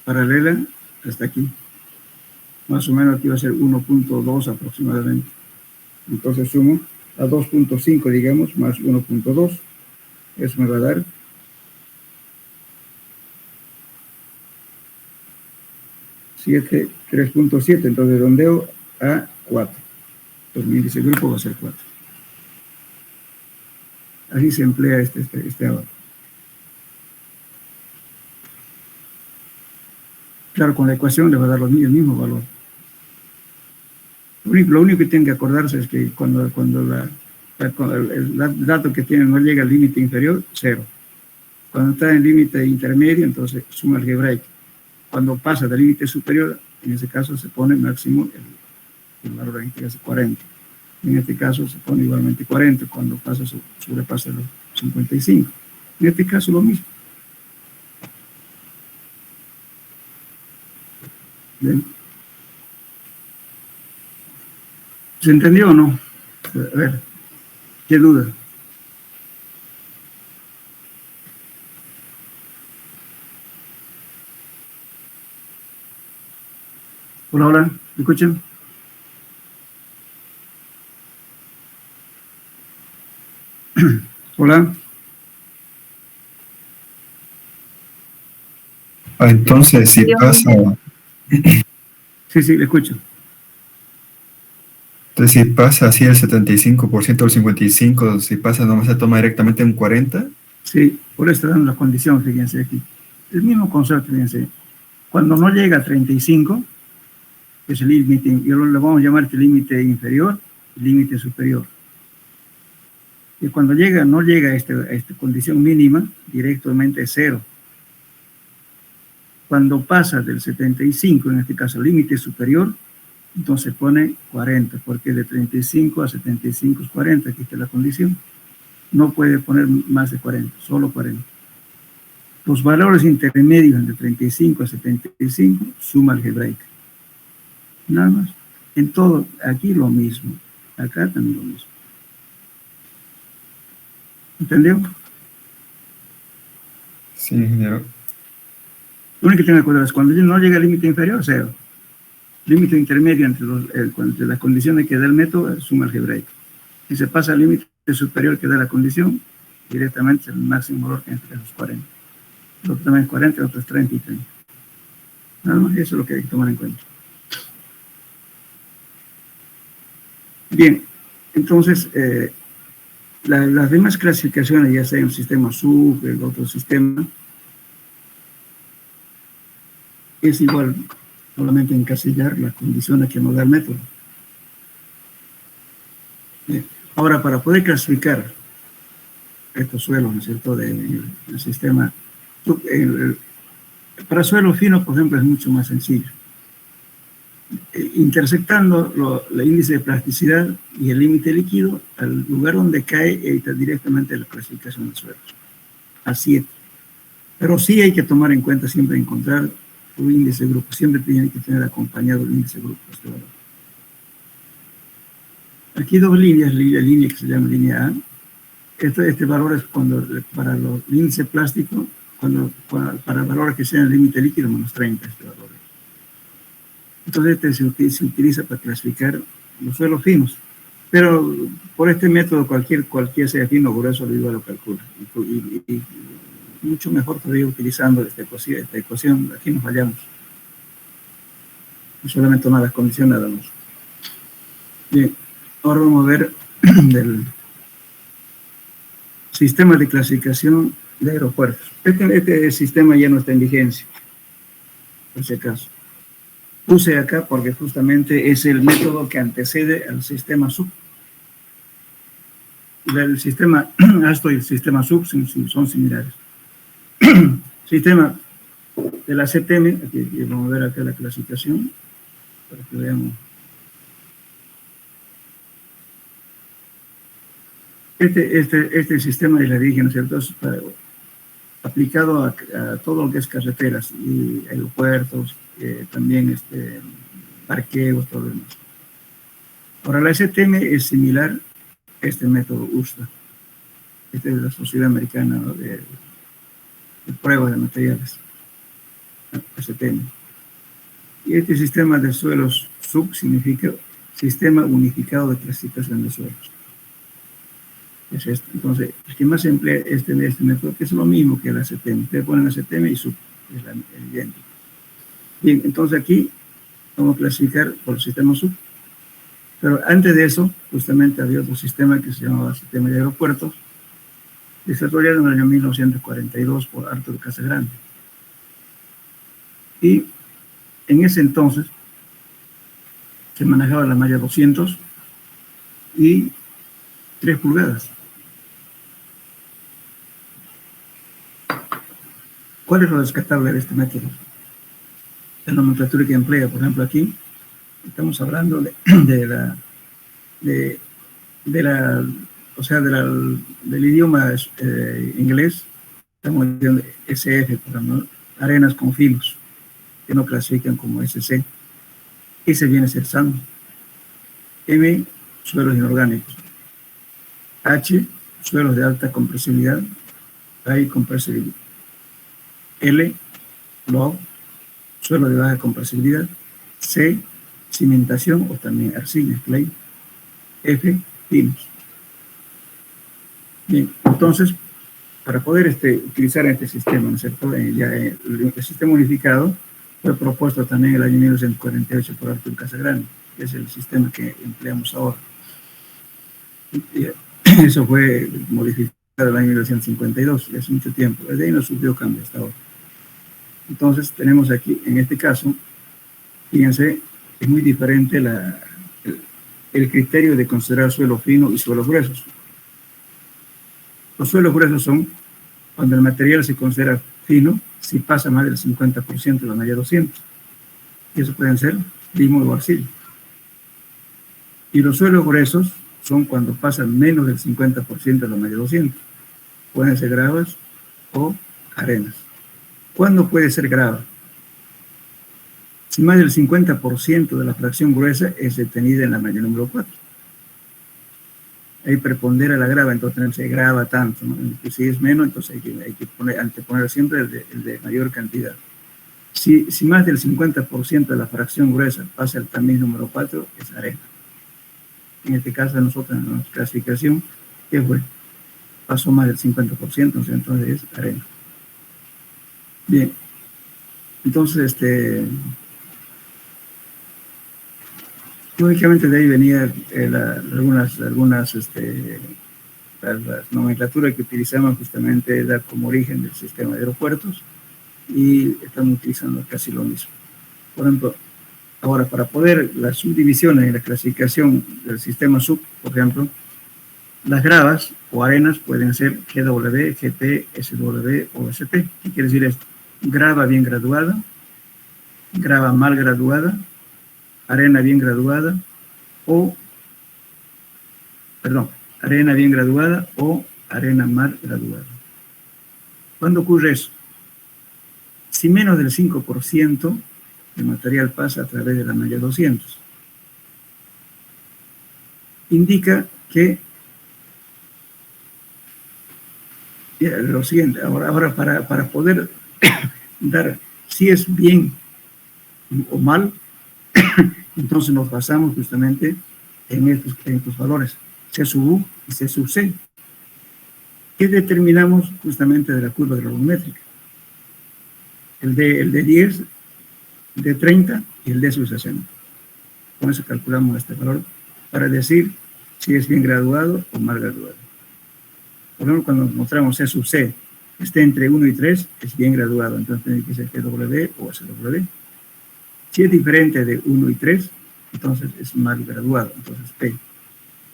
Speaker 1: paralela hasta aquí. Más o menos aquí va a ser 1.2 aproximadamente. Entonces sumo a 2.5, digamos, más 1.2. Eso me va a dar 3.7. Entonces redondeo a 4. Entonces mi índice de grupo va a ser 4. Así se emplea este abajo. Claro, con la ecuación le va a dar el mismo valor. Lo único que tienen que acordarse es que cuando el dato que tienen no llega al límite inferior, 0. Cuando está en límite intermedio, entonces suma algebraica. Cuando pasa del límite superior, en ese caso se pone máximo el valor en este caso 40. En este caso se pone igualmente 40 cuando sobrepasa los 55. En este caso lo mismo. Bien. ¿Se entendió o no? A ver, ¿qué duda? Hola, hola, ¿me escuchan? Hola.
Speaker 4: Entonces, si pasa,
Speaker 1: Sí, le escucho.
Speaker 4: entonces, si pasa así el 75% o el 55%, si pasa, nomás se toma directamente un 40%.
Speaker 1: Sí, por eso dan las condiciones, fíjense aquí. El mismo concepto, fíjense. Cuando no llega a 35, que es el límite, yo le vamos a llamar este límite inferior, límite superior. Y cuando no llega a esta condición mínima, directamente es 0. Cuando pasa del 75, en este caso, límite superior, entonces pone 40, porque de 35 a 75 es 40, aquí está la condición. No puede poner más de 40, solo 40. Los valores intermedios entre 35 a 75, suma algebraica. Nada más. En todo, aquí lo mismo. Acá también lo mismo. ¿Entendió?
Speaker 4: Sí, ingeniero.
Speaker 1: Lo único que tengo que acordar es cuando no llega al límite inferior, 0. Límite intermedio entre las condiciones que da el método, suma algebraica. Si se pasa al límite superior que da la condición, directamente el máximo valor que entre los 40. El otro también es 40, el otro es 30 y 30. Nada más, eso es lo que hay que tomar en cuenta. Bien, entonces, las demás clasificaciones, ya sea en un sistema sub, el otro sistema, es igual, solamente encasillar las condiciones que nos da el método. Bien. Ahora, para poder clasificar estos suelos, ¿no es cierto?, del sistema, para suelos finos, por ejemplo, es mucho más sencillo. Intersectando el índice de plasticidad y el límite líquido, al lugar donde cae directamente la clasificación de suelos, a 7. Pero sí hay que tomar en cuenta siempre encontrar tu índice de grupo, siempre tiene que tener acompañado el índice de grupo. Aquí dos líneas, la línea que se llama línea A. Este valor es para los índices plásticos, para valores que sean el límite líquido, menos 30 este valor. Entonces se utiliza para clasificar los suelos finos. Pero por este método, cualquier sea fino o grueso, lo calcula. Y mucho mejor todavía utilizando esta ecuación. Aquí nos fallamos. No solamente tomar las condiciones, nada más. Bien, ahora vamos a ver del sistema de clasificación de aeropuertos. Este sistema ya no está en vigencia, por si acaso. Puse acá porque justamente es el método que antecede al sistema sub. El sistema ASTO y el sistema sub son similares. Sistema de la CTM, aquí vamos a ver acá la clasificación, para que veamos. Este sistema de la dije, ¿no es cierto?, es aplicado a todo lo que es carreteras y aeropuertos, también parqueos, todo lo demás. Ahora, la STM es similar a este método USTA. Esta es la Sociedad Americana, ¿no?, de pruebas de materiales, STM. Y este sistema de suelos SUB significa Sistema Unificado de Clasificación de Suelos. Es esto. Entonces, el que más se emplea este método, que es lo mismo que la STM. Ustedes ponen STM y SUB, es el idéntico. Bien, entonces aquí vamos a clasificar por el sistema SUB. Pero antes de eso, justamente había otro sistema que se llamaba Sistema de Aeropuertos, desarrollado en el año 1942 por Arthur Casagrande. Y en ese entonces se manejaba la malla 200 y 3 pulgadas. ¿Cuál es lo rescatable de este método? La nomenclatura que emplea, por ejemplo, aquí estamos hablando del idioma inglés. Estamos diciendo SF, por ejemplo, arenas con filos, que no clasifican como SC. S viene a ser SAN. M, suelos inorgánicos. H, suelos de alta compresibilidad. I, compresibilidad. L, low, suelo de baja compresibilidad. C, cimentación o también arcilla, clay. F, pinos. Bien, entonces, para poder utilizar este sistema, ¿no es cierto? El sistema unificado fue propuesto también en el año 1948 por Arturo Casagrande, que es el sistema que empleamos ahora. Y eso fue modificado en el año 1952, y hace mucho tiempo. Desde ahí no sufrió cambio hasta ahora. Entonces tenemos aquí, en este caso, fíjense, es muy diferente el criterio de considerar suelo fino y suelos gruesos. Los suelos gruesos son cuando el material se considera fino si pasa más del 50% de la malla 200. Y eso pueden ser limo o arcilla. Y los suelos gruesos son cuando pasan menos del 50% de la malla 200. Pueden ser gravas o arenas. ¿Cuándo puede ser grava? Si más del 50% de la fracción gruesa es detenida en la malla número 4. Ahí prepondera la grava, entonces se grava tanto, ¿no? Y si es menos, entonces hay que anteponer siempre el de mayor cantidad. Si más del 50% de la fracción gruesa pasa al tamiz número 4, es arena. En este caso, nosotros en nuestra clasificación, ¿qué fue? Pasó más del 50%, entonces es arena. Bien, entonces, lógicamente de ahí venía algunas las nomenclaturas que utilizamos justamente da como origen del sistema de aeropuertos y estamos utilizando casi lo mismo. Por ejemplo, ahora para poder las subdivisiones en la clasificación del sistema sub, por ejemplo, las gravas o arenas pueden ser GW, GP, SW o SP. ¿Qué quiere decir esto? Grava bien graduada, grava mal graduada, arena bien graduada arena bien graduada o arena mal graduada. ¿Cuándo ocurre eso? Si menos del 5% del material pasa a través de la malla 200, indica que lo siguiente, ahora para poder dar si es bien o mal, entonces nos basamos justamente en estos valores, C sub U y C sub C, que determinamos justamente de la curva gravimétrica. El de 10, el de 30 y el de sub 60. Con eso calculamos este valor para decir si es bien graduado o mal graduado. Por ejemplo, cuando mostramos C sub C, esté entre 1 y 3, es bien graduado, entonces tiene que ser GW o SW. Si es diferente de 1 y 3, entonces es mal graduado, entonces P,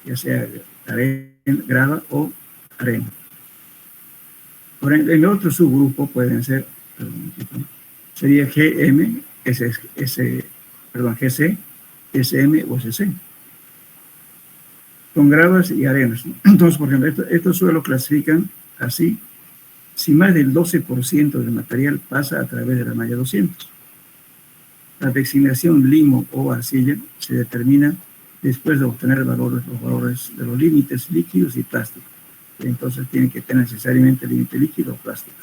Speaker 1: ya sea arena, grava o arena. Por ejemplo, en el otro subgrupo pueden ser, sería GM, GC, SM o SC, con gravas y arenas. Entonces, por ejemplo, estos suelos clasifican así, si más del 12% del material pasa a través de la malla 200. La designación limo o arcilla se determina después de obtener los valores de los límites líquidos y plásticos. Entonces tiene que tener necesariamente límite líquido o plástico.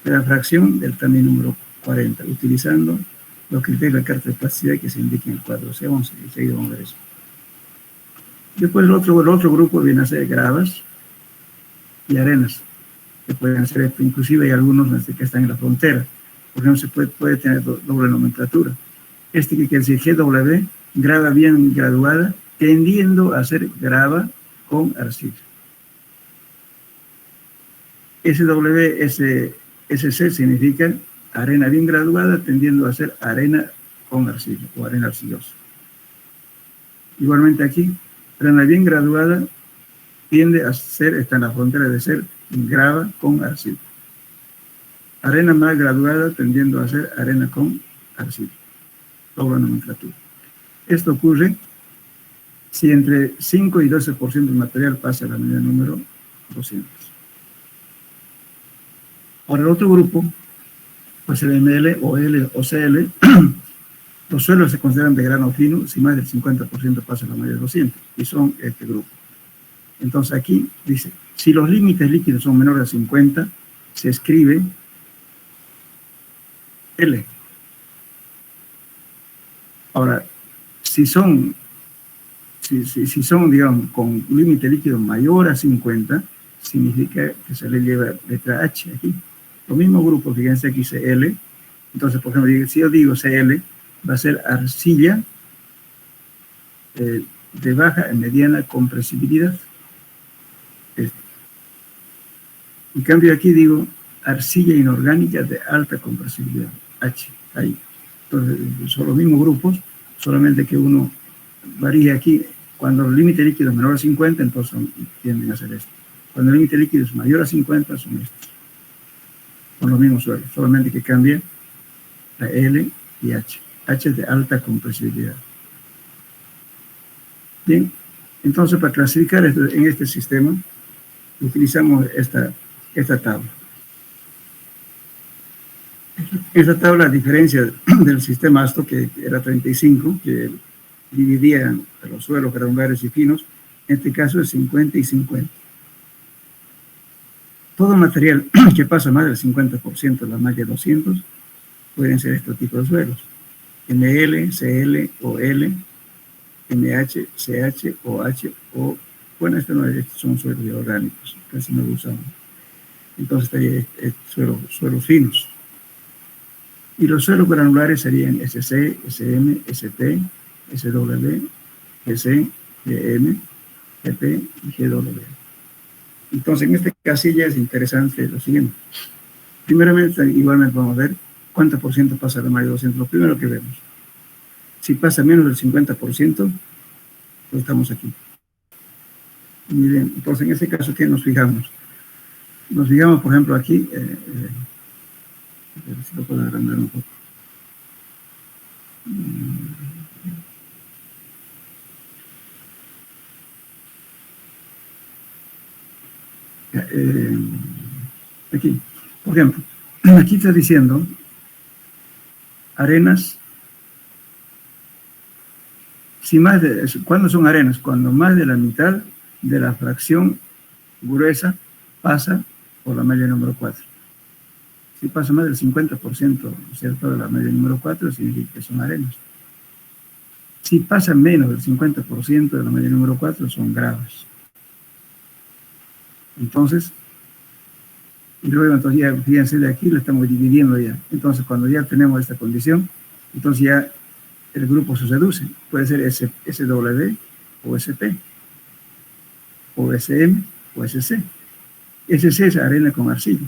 Speaker 1: La fracción del tamaño número 40, utilizando los criterios de la carta de plasticidad que se indica en el cuadro C11. Enseguida vamos a ver eso. Después el otro grupo viene a ser gravas y arenas, que pueden ser, inclusive hay algunos que están en la frontera. Por ejemplo, se puede tener doble nomenclatura. Que quiere decir GW, grava bien graduada, tendiendo a ser grava con arcilla. SC significa arena bien graduada, tendiendo a ser arena con arcilla o arena arcillosa. Igualmente aquí, arena bien graduada tiende a ser, está en la frontera de ser grava con arcilla. Arena mal graduada tendiendo a ser arena con arcilla. Doble nomenclatura. Esto ocurre si entre 5 y 12% del material pasa a la medida número 200. Ahora el otro grupo, pues el ML o L o CL, los suelos se consideran de grano fino si más del 50% pasa a la medida 200 y son este grupo. Entonces aquí dice, si los límites líquidos son menores a 50, se escribe L. Ahora, si son, digamos, con límite líquido mayor a 50, significa que se le lleva letra H aquí. Los mismos grupos, fíjense aquí Cl. Entonces, por ejemplo, si yo digo Cl, va a ser arcilla de baja y mediana compresibilidad. En cambio, aquí digo arcilla inorgánica de alta compresibilidad, H, ahí. Entonces, son los mismos grupos, solamente que uno varía aquí. Cuando el límite líquido es menor a 50, entonces tienden a ser esto. Cuando el límite líquido es mayor a 50, son estos. Son los mismos suelos, solamente que cambia la L y H. H es de alta compresibilidad. Bien, entonces para clasificar esto en este sistema, utilizamos esta tabla. Esta tabla, a diferencia del sistema ASTO, que era 35, que dividía a los suelos granulares y finos, en este caso es 50 y 50. Todo material que pasa más del 50% de la malla 200 pueden ser estos tipos de suelos. ML, CL, OL, MH, CH, OH, o bueno, estos son suelos orgánicos, casi no lo usamos. Entonces estaría suelos finos. Y los suelos granulares serían SC, SM, ST, SW, GC, GM, GP y GW. Entonces, en esta casilla es interesante lo siguiente. Primeramente, igualmente vamos a ver cuánto por ciento pasa la malla 200. Lo primero que vemos. Si pasa menos del 50%, pues estamos aquí. Miren, entonces, en este caso, ¿qué nos fijamos? Nos fijamos, por ejemplo, aquí. A ver si lo puedo agrandar un poco. Aquí, por ejemplo, aquí está diciendo arenas. ¿Cuándo son arenas? Cuando más de la mitad de la fracción gruesa pasa por la malla número 4. Si pasa más del 50%, ¿cierto?, de la malla número 4, significa que son arenas. Si pasa menos del 50% de la malla número 4, son gravas. Entonces, y luego entonces ya, fíjense, de aquí lo estamos dividiendo ya. Entonces, cuando ya tenemos esta condición, entonces ya el grupo se reduce. Puede ser SW o SP, o SM o SC. SC es arena con arcilla.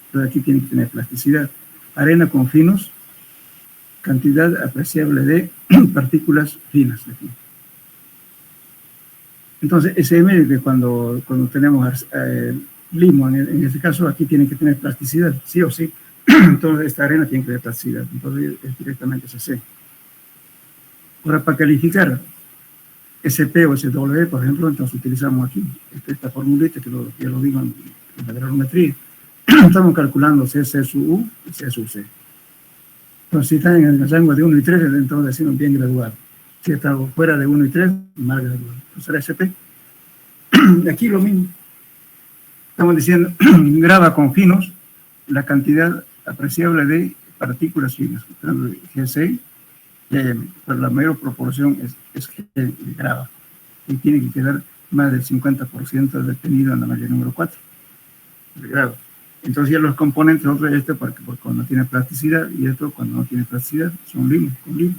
Speaker 1: Entonces aquí tiene que tener plasticidad. Arena con finos, cantidad apreciable de partículas finas. Aquí. Entonces, SM es que cuando tenemos limo, en este caso aquí tiene que tener plasticidad, sí o sí. Entonces, esta arena tiene que tener plasticidad. Entonces, es directamente SC. Ahora, para calificar SP o SW, por ejemplo, entonces utilizamos aquí esta formulita que ya lo digo en la granulometría. Estamos calculando C sub U y C sub C. Entonces, si están en el rango de 1 y 3, entonces decimos bien graduado. Si está fuera de 1 y 3, mal graduado. Entonces, será SP. Aquí lo mismo. Estamos diciendo, grava con finos la cantidad apreciable de partículas finas. GC, GM. Pero la mayor proporción es G de grava. Y tiene que quedar más del 50% detenido en la malla número 4. De grava. Entonces ya los componentes, otro es este porque cuando tiene plasticidad y esto cuando no tiene plasticidad, son limos, con limos.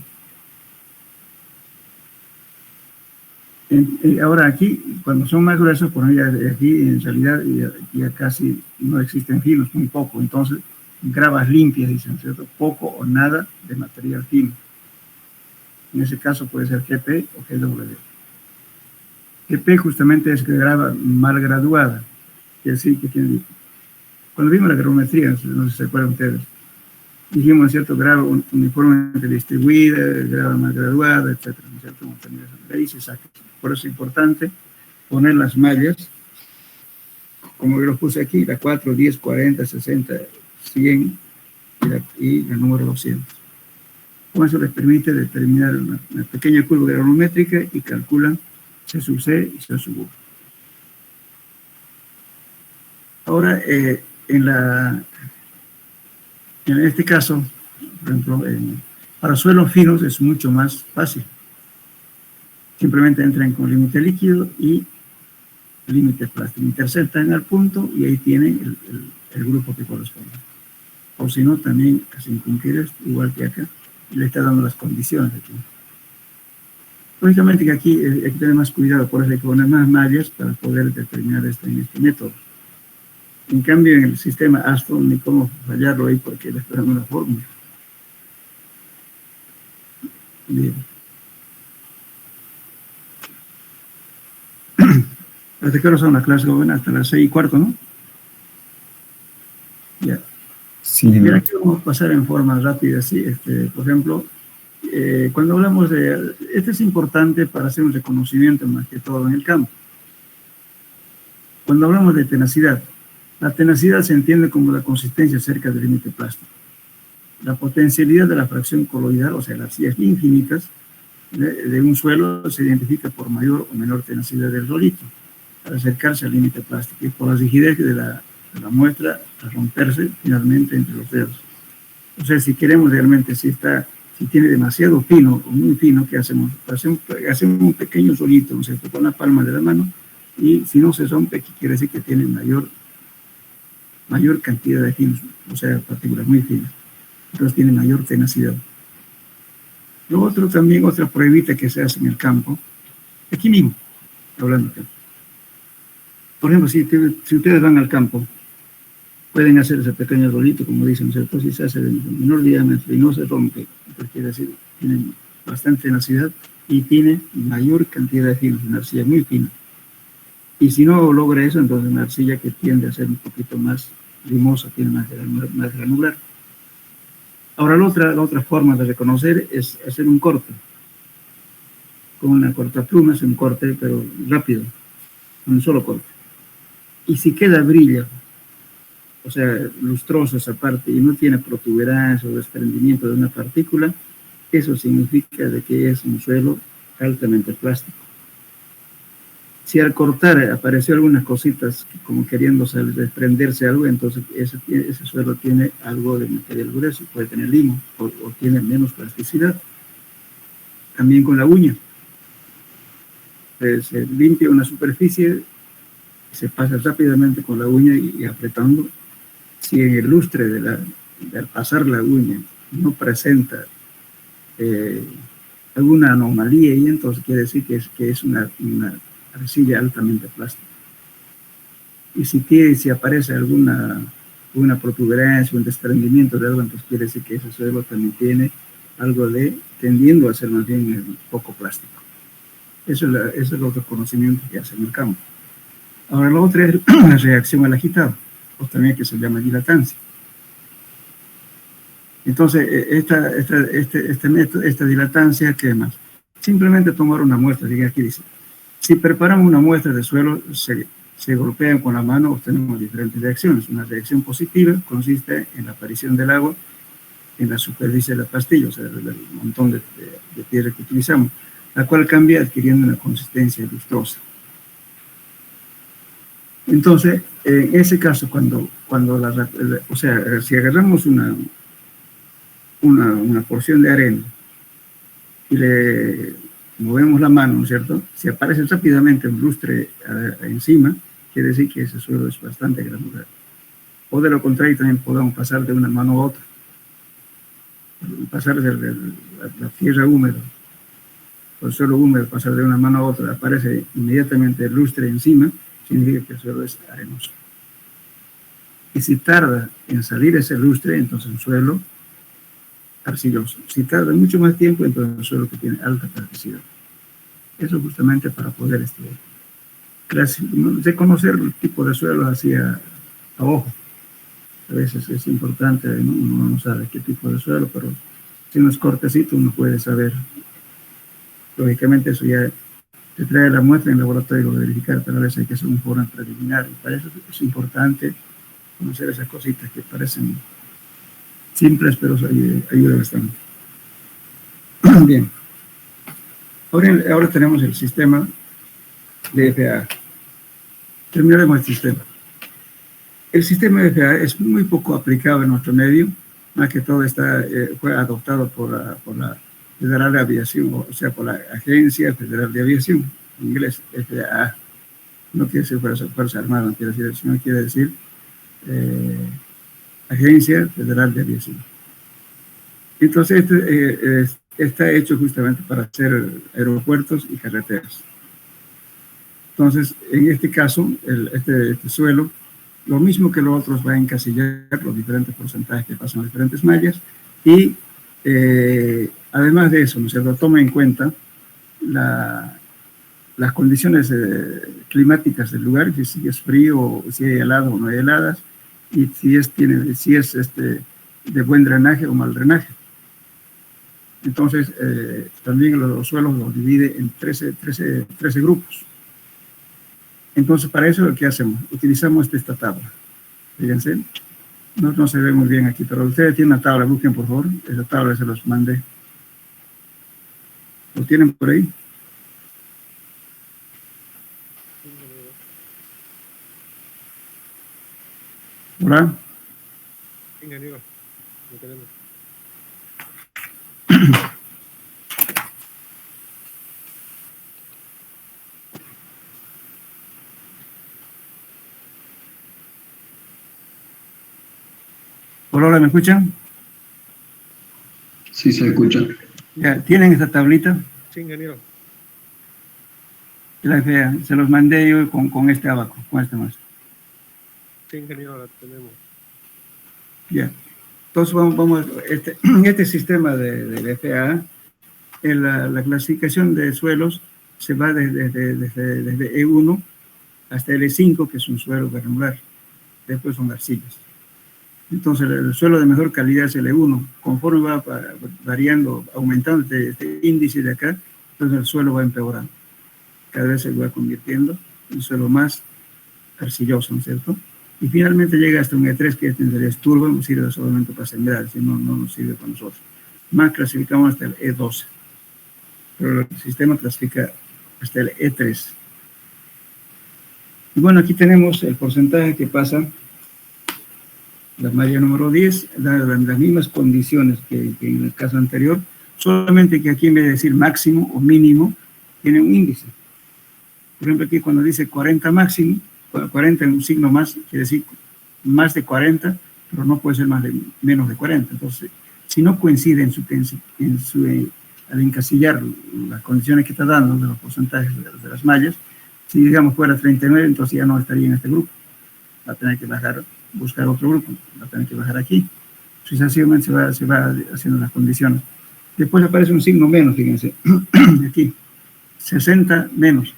Speaker 1: Ahora aquí, cuando son más gruesos, por ejemplo, aquí en realidad ya casi no existen finos, muy poco. Entonces, gravas limpias, dicen, ¿cierto? Poco o nada de material fino. En ese caso puede ser GP o GW. GP justamente es grava mal graduada. Quiere decir que tiene... Cuando vimos la granulometría, no sé si se acuerdan ustedes, dijimos, ¿cierto?, grava uniformemente distribuida, grava mal graduada, etc. ¿Cierto? De ahí se saca. Por eso es importante poner las mallas, como yo los puse aquí, la 4, 10, 40, 60, 100 y la número 200. Con eso les permite determinar una pequeña curva granulométrica y calculan C sub C y C sub U. Ahora, en este caso, por ejemplo, para suelos finos es mucho más fácil. Simplemente entran con límite líquido y límite plástico. Interceptan al punto y ahí tienen el grupo que corresponde. O si no, también sin cumplir esto, igual que acá, le está dando las condiciones aquí. Lógicamente que aquí hay que tener más cuidado, por eso hay que poner más mallas para poder determinar esto en este método. En cambio, en el sistema ASTO, ni cómo fallarlo ahí porque le está dando una fórmula. Bien. ¿Hasta qué hora son las clases, joven? Hasta las 6:15, ¿no? Ya.
Speaker 4: Sí,
Speaker 1: Mira, aquí vamos a pasar en forma rápida, ¿sí? Por ejemplo, cuando hablamos de... Este es importante para hacer un reconocimiento más que todo en el campo. Cuando hablamos de tenacidad, la tenacidad se entiende como la consistencia cerca del límite plástico. La potencialidad de la fracción coloidal, o sea, las arcillas infinitas de un suelo se identifica por mayor o menor tenacidad del rolito, para acercarse al límite plástico y por la rigidez de la muestra a romperse finalmente entre los dedos. O sea, si queremos realmente, si tiene demasiado fino o muy fino, ¿qué hacemos? Hacemos un pequeño solito, ¿no es cierto?, con la palma de la mano, y si no se rompe, quiere decir que tiene mayor cantidad de finos, o sea, partículas muy finas. Entonces tiene mayor tenacidad. Lo otro también, otra pruebita que se hace en el campo, aquí mismo, hablando acá. Por ejemplo, si ustedes van al campo, pueden hacer ese pequeño rolito, como dicen, ¿cierto? Si se hace de menor diámetro y no se rompe, pues quiere decir, tiene bastante tenacidad y tiene mayor cantidad de finos, una arcilla muy fina. Y si no logra eso, entonces una arcilla que tiende a ser un poquito más limosa, tiene más granular. Ahora, la otra forma de reconocer es hacer un corte. Con una cortapluma es un corte, pero rápido, un solo corte. Y si queda brilla, o sea, lustroso esa parte, y no tiene protuberancia o desprendimiento de una partícula, eso significa de que es un suelo altamente plástico. Si al cortar apareció algunas cositas como queriendo desprenderse algo, entonces ese suelo tiene algo de material grueso, puede tener limo o tiene menos plasticidad. También con la uña. Se limpia una superficie, se pasa rápidamente con la uña y apretando. Si en el lustre al pasar la uña no presenta alguna anomalía, y entonces quiere decir que es una arcilla altamente plástica. Y si aparece alguna protuberancia, un desprendimiento de algo, entonces quiere decir que ese suelo también tiene algo tendiendo a ser más bien poco plástico. Eso es el otro conocimiento que hace en el campo. Ahora, lo otro es la reacción al agitado, o también que se llama dilatancia. Entonces, esta dilatancia, ¿qué más? Simplemente tomar una muestra, aquí dice. Si preparamos una muestra de suelo, se golpean con la mano, obtenemos diferentes reacciones. Una reacción positiva consiste en la aparición del agua en la superficie de la pastilla, o sea, el montón de piedra que utilizamos, la cual cambia adquiriendo una consistencia lustrosa. Entonces, en ese caso, o sea, si agarramos una porción de arena y le movemos la mano, ¿no es cierto? Si aparece rápidamente un lustre encima, quiere decir que ese suelo es bastante granular. O de lo contrario, también podemos pasar de una mano a otra. Pasar de la tierra húmeda, o el suelo húmedo, pasar de una mano a otra, aparece inmediatamente el lustre encima, significa que el suelo es arenoso. Y si tarda en salir ese lustre, entonces un suelo arcilloso. Si tarda mucho más tiempo, entonces un suelo que tiene alta plasticidad. Eso justamente para poder reconocer el tipo de suelo así a ojo. A veces es importante, ¿no? Uno no sabe qué tipo de suelo, pero si uno es cortecito, uno puede saber. Lógicamente eso ya te trae la muestra en el laboratorio y verificar, pero a veces hay que hacer un forma preliminar. Y para eso es importante conocer esas cositas que parecen simples, pero ayuda bastante. Bien. Ahora tenemos el sistema de FAA. Terminaremos el sistema. El sistema de FAA es muy poco aplicado en nuestro medio, más que todo fue adoptado por la Federal de Aviación, o sea, por la Agencia Federal de Aviación, en inglés, FAA. no quiere decir Fuerza Armada, no quiere decir, sino quiere decir Agencia Federal de Aviación. Entonces, está hecho justamente para hacer aeropuertos y carreteras. Entonces, en este caso, este suelo, lo mismo que los otros, va a encasillar los diferentes porcentajes que pasan a las diferentes mallas y además de eso, ¿no es cierto?, toma en cuenta las condiciones climáticas del lugar, si es frío, si hay helado o no hay heladas, y si es de buen drenaje o mal drenaje. Entonces, también los suelos los divide en 13 grupos. Entonces, para eso, ¿qué hacemos? Utilizamos esta tabla. Fíjense, no se ve muy bien aquí, pero ustedes tienen una tabla, busquen por favor, esa tabla se los mandé. ¿Lo tienen por ahí? Hola.
Speaker 5: Ingeniero, lo tenemos.
Speaker 1: Hola, ¿me escuchan?
Speaker 3: Sí, se escucha.
Speaker 1: Ya, ¿tienen esta tablita?
Speaker 5: Sí, ingeniero.
Speaker 1: La FAA, se los mandé yo con este abaco, con este más.
Speaker 5: Sí, ingeniero, la tenemos.
Speaker 1: Ya. Entonces vamos este sistema de FAA, en la clasificación de suelos se va desde E1 hasta E5, que es un suelo granular. Después son arcillas. Entonces el suelo de mejor calidad es el E1. Conforme va variando, aumentando este índice de acá, entonces el suelo va empeorando. Cada vez se va convirtiendo en un suelo más arcilloso, ¿no es cierto? Y finalmente llega hasta un E3, que es turbo, nos sirve solamente para sembrar, si no nos sirve para nosotros. Más clasificamos hasta el E12, pero el sistema clasifica hasta el E3. Y bueno, aquí tenemos el porcentaje que pasa, la malla número 10, las mismas condiciones que en el caso anterior, solamente que aquí en vez de decir máximo o mínimo, tiene un índice. Por ejemplo, aquí cuando dice 40 máximo, 40 en un signo más, quiere decir más de 40, pero no puede ser menos de 40. Entonces, si no coincide al encasillar las condiciones que está dando de los porcentajes de las mallas, si digamos fuera 39, entonces ya no estaría en este grupo. Va a tener que buscar otro grupo, va a tener que bajar aquí. Sucesivamente se va haciendo las condiciones. Después aparece un signo menos, fíjense, aquí, 60 menos.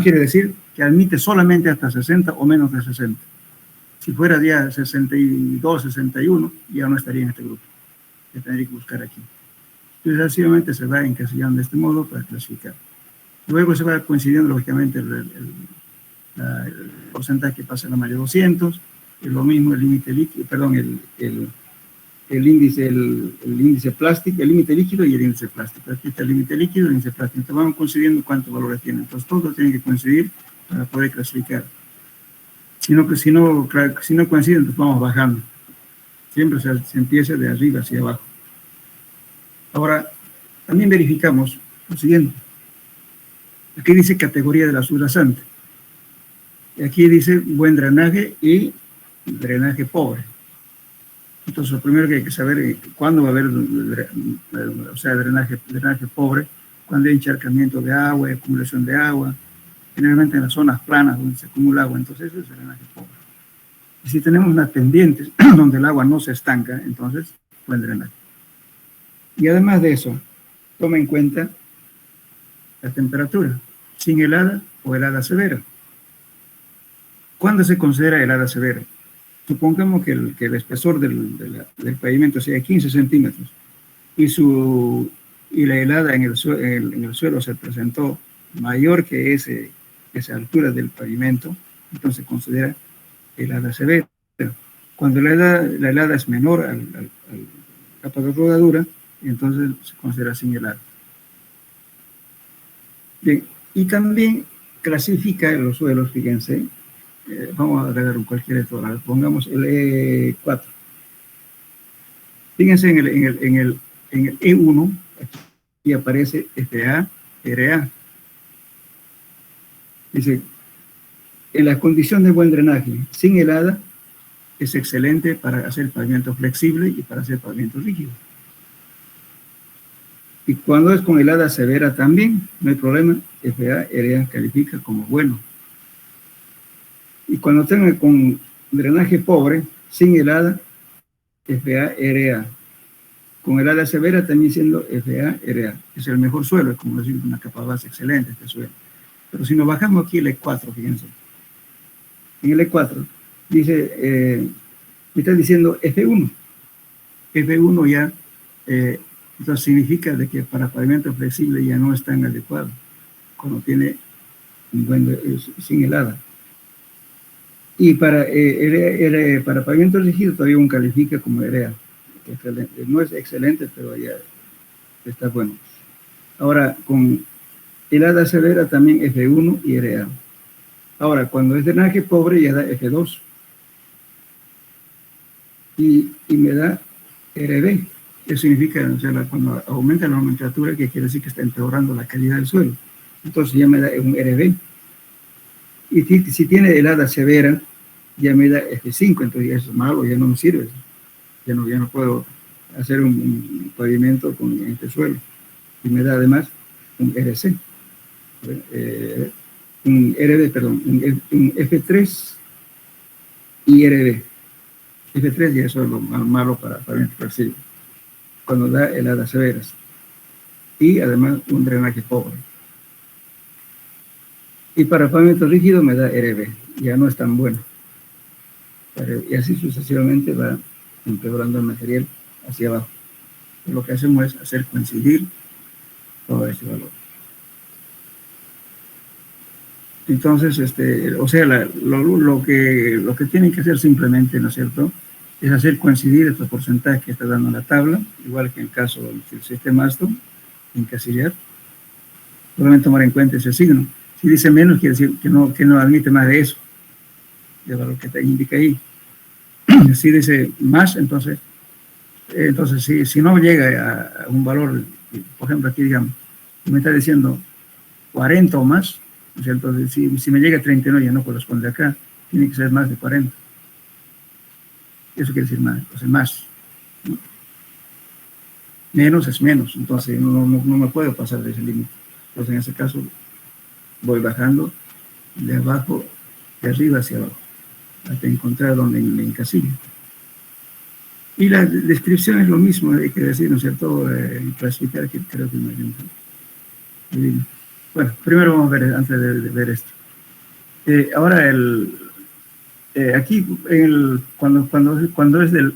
Speaker 1: Quiere decir que admite solamente hasta 60 o menos de 60. Si fuera ya 62, 61, ya no estaría en este grupo. Ya tendría que buscar aquí. Sucesivamente se va encasillando de este modo para clasificar. Luego se va coincidiendo, lógicamente, el porcentaje que pasa en la malla 200, y lo mismo el límite líquido, perdón, el índice plástico, el límite líquido y el índice plástico. Aquí está el límite líquido y el índice plástico. Entonces vamos coincidiendo cuántos valores tienen. Entonces todos tienen que coincidir para poder clasificar. Si no coinciden, entonces vamos bajando. Siempre se empieza de arriba hacia abajo. Ahora, también verificamos lo siguiente. Aquí dice categoría de la subrasante. Y aquí dice buen drenaje y drenaje pobre. Entonces, lo primero que hay que saber es cuándo va a haber drenaje pobre, cuando hay encharcamiento de agua, acumulación de agua, generalmente en las zonas planas donde se acumula agua, entonces eso es drenaje pobre. Y si tenemos unas pendientes donde el agua no se estanca, entonces buen drenaje. Y además de eso, toma en cuenta la temperatura, sin helada o helada severa. ¿Cuándo se considera helada severa? Supongamos que el espesor del pavimento sea 15 centímetros y la helada en el suelo se presentó mayor que esa altura del pavimento, entonces se considera helada severa. Cuando la helada es menor a la capa de rodadura, entonces se considera sin helada. Bien, y también clasifica los suelos, fíjense, vamos a agregar cualquier esto, pongamos el E4. Fíjense en el E1, aquí aparece FA, RA. Dice en la condición de buen drenaje, sin helada, es excelente para hacer pavimento flexible y para hacer pavimento rígido. Y cuando es con helada severa también, no hay problema, FA-RA califica como bueno. Y cuando tenga con drenaje pobre, sin helada, FA-RA. Con helada severa también siendo FA-RA. Es el mejor suelo, es como decir, una capa base excelente este suelo. Pero si nos bajamos aquí el E4, fíjense. En el E4 dice, me está diciendo F1. F1 ya, entonces significa de que para pavimento flexible ya no es tan adecuado, cuando tiene un buen, sin helada. Y para pavimento rígido todavía aún califica como EREA. No es excelente, pero ya está bueno. Ahora, con helada severa también F1 y EREA. Ahora, cuando es drenaje pobre ya da F2. Y me da RB. Eso significa, o sea, cuando aumenta la nomenclatura, que quiere decir que está empeorando la calidad del suelo. Entonces ya me da un RB. Y si tiene helada severa, ya me da F5, entonces ya eso es malo, ya no me sirve. Ya no puedo hacer un pavimento con este suelo. Y me da además un RC. Un RB, perdón, un F3 y RB. F3 ya eso es lo malo para pavimento flexible, cuando da heladas severas. Y además un drenaje pobre. Y para pavimento rígido me da RB, ya no es tan bueno. Y así sucesivamente va empeorando el material hacia abajo. Lo que hacemos es hacer coincidir todo ese valor. Entonces, o sea, lo que tienen que hacer simplemente, ¿no es cierto?, es hacer coincidir estos porcentajes que está dando la tabla, igual que en el caso del sistema ASTO, encasillar. Solamente tomar en cuenta ese signo. Si dice menos, quiere decir que no admite más de eso, de lo que te indica ahí. Si dice más, entonces si no llega a un valor, por ejemplo, aquí digamos, me está diciendo 40 o más, entonces si me llega a 39 ya no corresponde acá, tiene que ser más de 40. Eso quiere decir más, entonces más, ¿no? Menos es menos, entonces no me puedo pasar de ese límite. Entonces en ese caso voy bajando de abajo, de arriba hacia abajo, hasta encontrar donde me encasillo. Y la descripción es lo mismo, hay que decir, ¿no es cierto? Clasificar, que creo que no hay. Bueno, primero vamos a ver, antes de ver esto. Ahora, aquí, cuando es del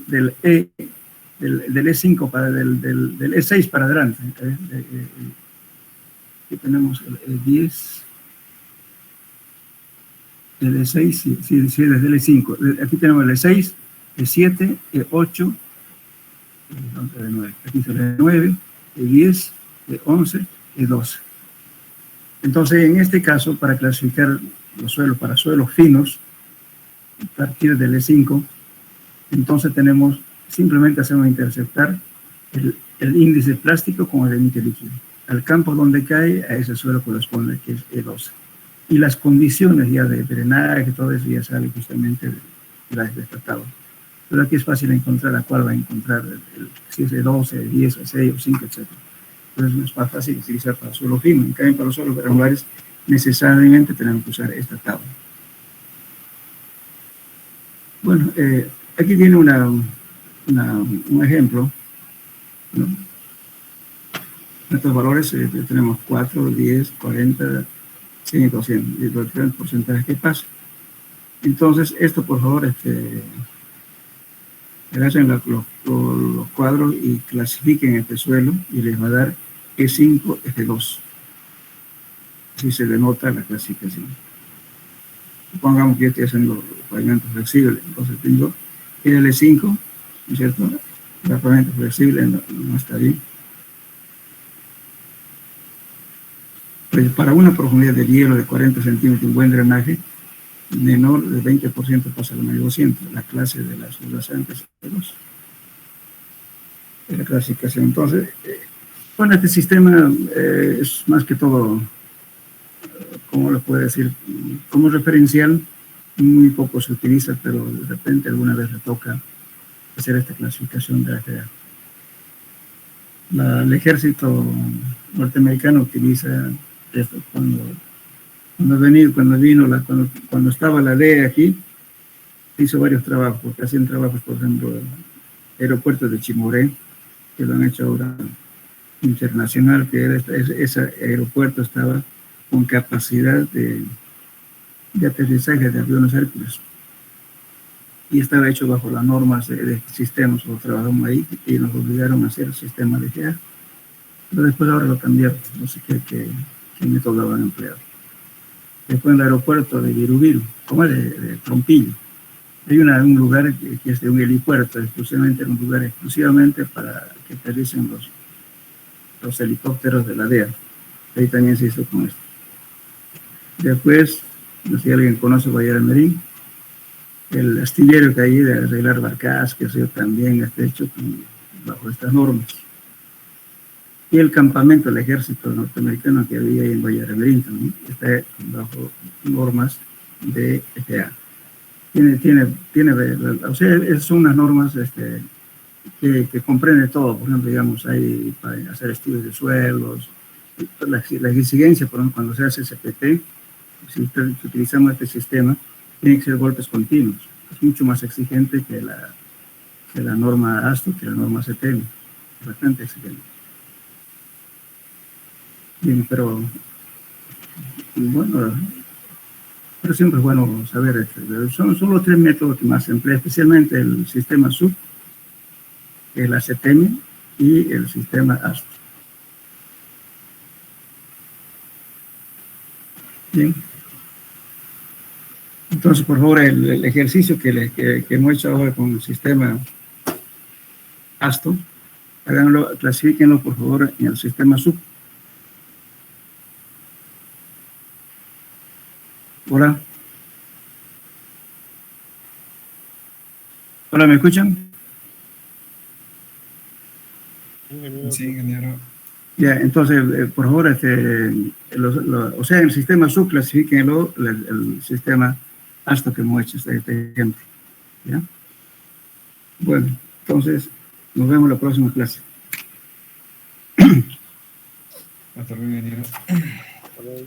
Speaker 1: E5 para del E6 para adelante, aquí tenemos el 10. El E6, sí, desde el E5. Aquí tenemos el E6, E7, E8, E9. Aquí está el E9, E10, E11, E12. Entonces, en este caso, para clasificar los suelos para suelos finos, a partir del E5, entonces tenemos simplemente hacemos interceptar el índice plástico con el límite líquido. Al campo donde cae, a ese suelo corresponde, que es E12. Y las condiciones ya de drenaje, todo eso ya sale justamente de esta tabla. Pero aquí es fácil encontrar a cuál va a encontrar, si es E12, E10, E6, O5, etc. Entonces no es más fácil utilizar para suelo fino. En cambio, para los suelos granulares, necesariamente tenemos que usar esta tabla. Bueno, aquí tiene un ejemplo, ¿no? Nuestros valores tenemos 4, 10, 40, 100 y 200, y los diferentes porcentajes que pasan. Entonces, esto, por favor, agarren los cuadros y clasifiquen este suelo y les va a dar E5, F2. Así se denota la clasificación. Supongamos que yo estoy haciendo pavimentos flexibles, entonces tengo el E5, ¿no es cierto? El pavimento flexible no está bien. Pues para una profundidad de hielo de 40 centímetros, un buen drenaje, menor del 20% pasa a la media 200, la clase de las antes de la clasificación. Entonces, bueno, este sistema es más que todo ¿cómo lo puedo decir? Como referencial, muy poco se utiliza, pero de repente alguna vez le toca hacer esta clasificación de la FAA. El ejército norteamericano utiliza esto cuando estaba la DEA aquí, hizo varios trabajos, porque hacían trabajos, por ejemplo, el aeropuerto de Chimoré, que lo han hecho ahora internacional, que era ese aeropuerto estaba con capacidad de aterrizaje de aviones Hércules. Y estaba hecho bajo las normas de sistemas, lo trabajamos ahí y nos obligaron a hacer el sistema de GEA. Pero después ahora lo cambiaron, no sé qué método van a emplear. Después en el aeropuerto de Virubiru, como de Trompillo, hay un lugar que es de un helipuerto, un lugar exclusivamente para que aterricen los helicópteros de la DEA. Ahí también se hizo con esto. Después, no sé si alguien conoce Guayaramerín, el astillero que hay de arreglar barcas, que eso también está hecho bajo estas normas. Y el campamento del ejército norteamericano que había ahí en Guayaramerín también está bajo normas de FAA. O sea, son unas normas que comprende todo. Por ejemplo, digamos, hay para hacer estudios de suelos, la exigencia, por ejemplo, cuando se hace SPT, si utilizamos este sistema, tiene que ser golpes continuos. Es mucho más exigente que la norma ASTO, que la norma CTM. Bastante exigente. Bien, pero bueno, pero siempre es bueno saber. Son los tres métodos que más se emplean, especialmente el sistema SUB, el ACTM y el sistema ASTO. Bien. Entonces, por favor, el ejercicio que hemos hecho ahora con el sistema ASTO, háganlo, clasifíquenlo, por favor, en el sistema SUB. Hola. Hola, ¿me escuchan?
Speaker 4: Sí, ingeniero.
Speaker 1: Ya, entonces, por favor, o sea, en el sistema SUB, clasifíquenlo, el sistema ASTO que hemos hecho, este ejemplo. ¿Ya? Bueno, entonces, nos vemos en la próxima clase.
Speaker 4: Hasta luego, ingeniero.
Speaker 5: Hasta luego.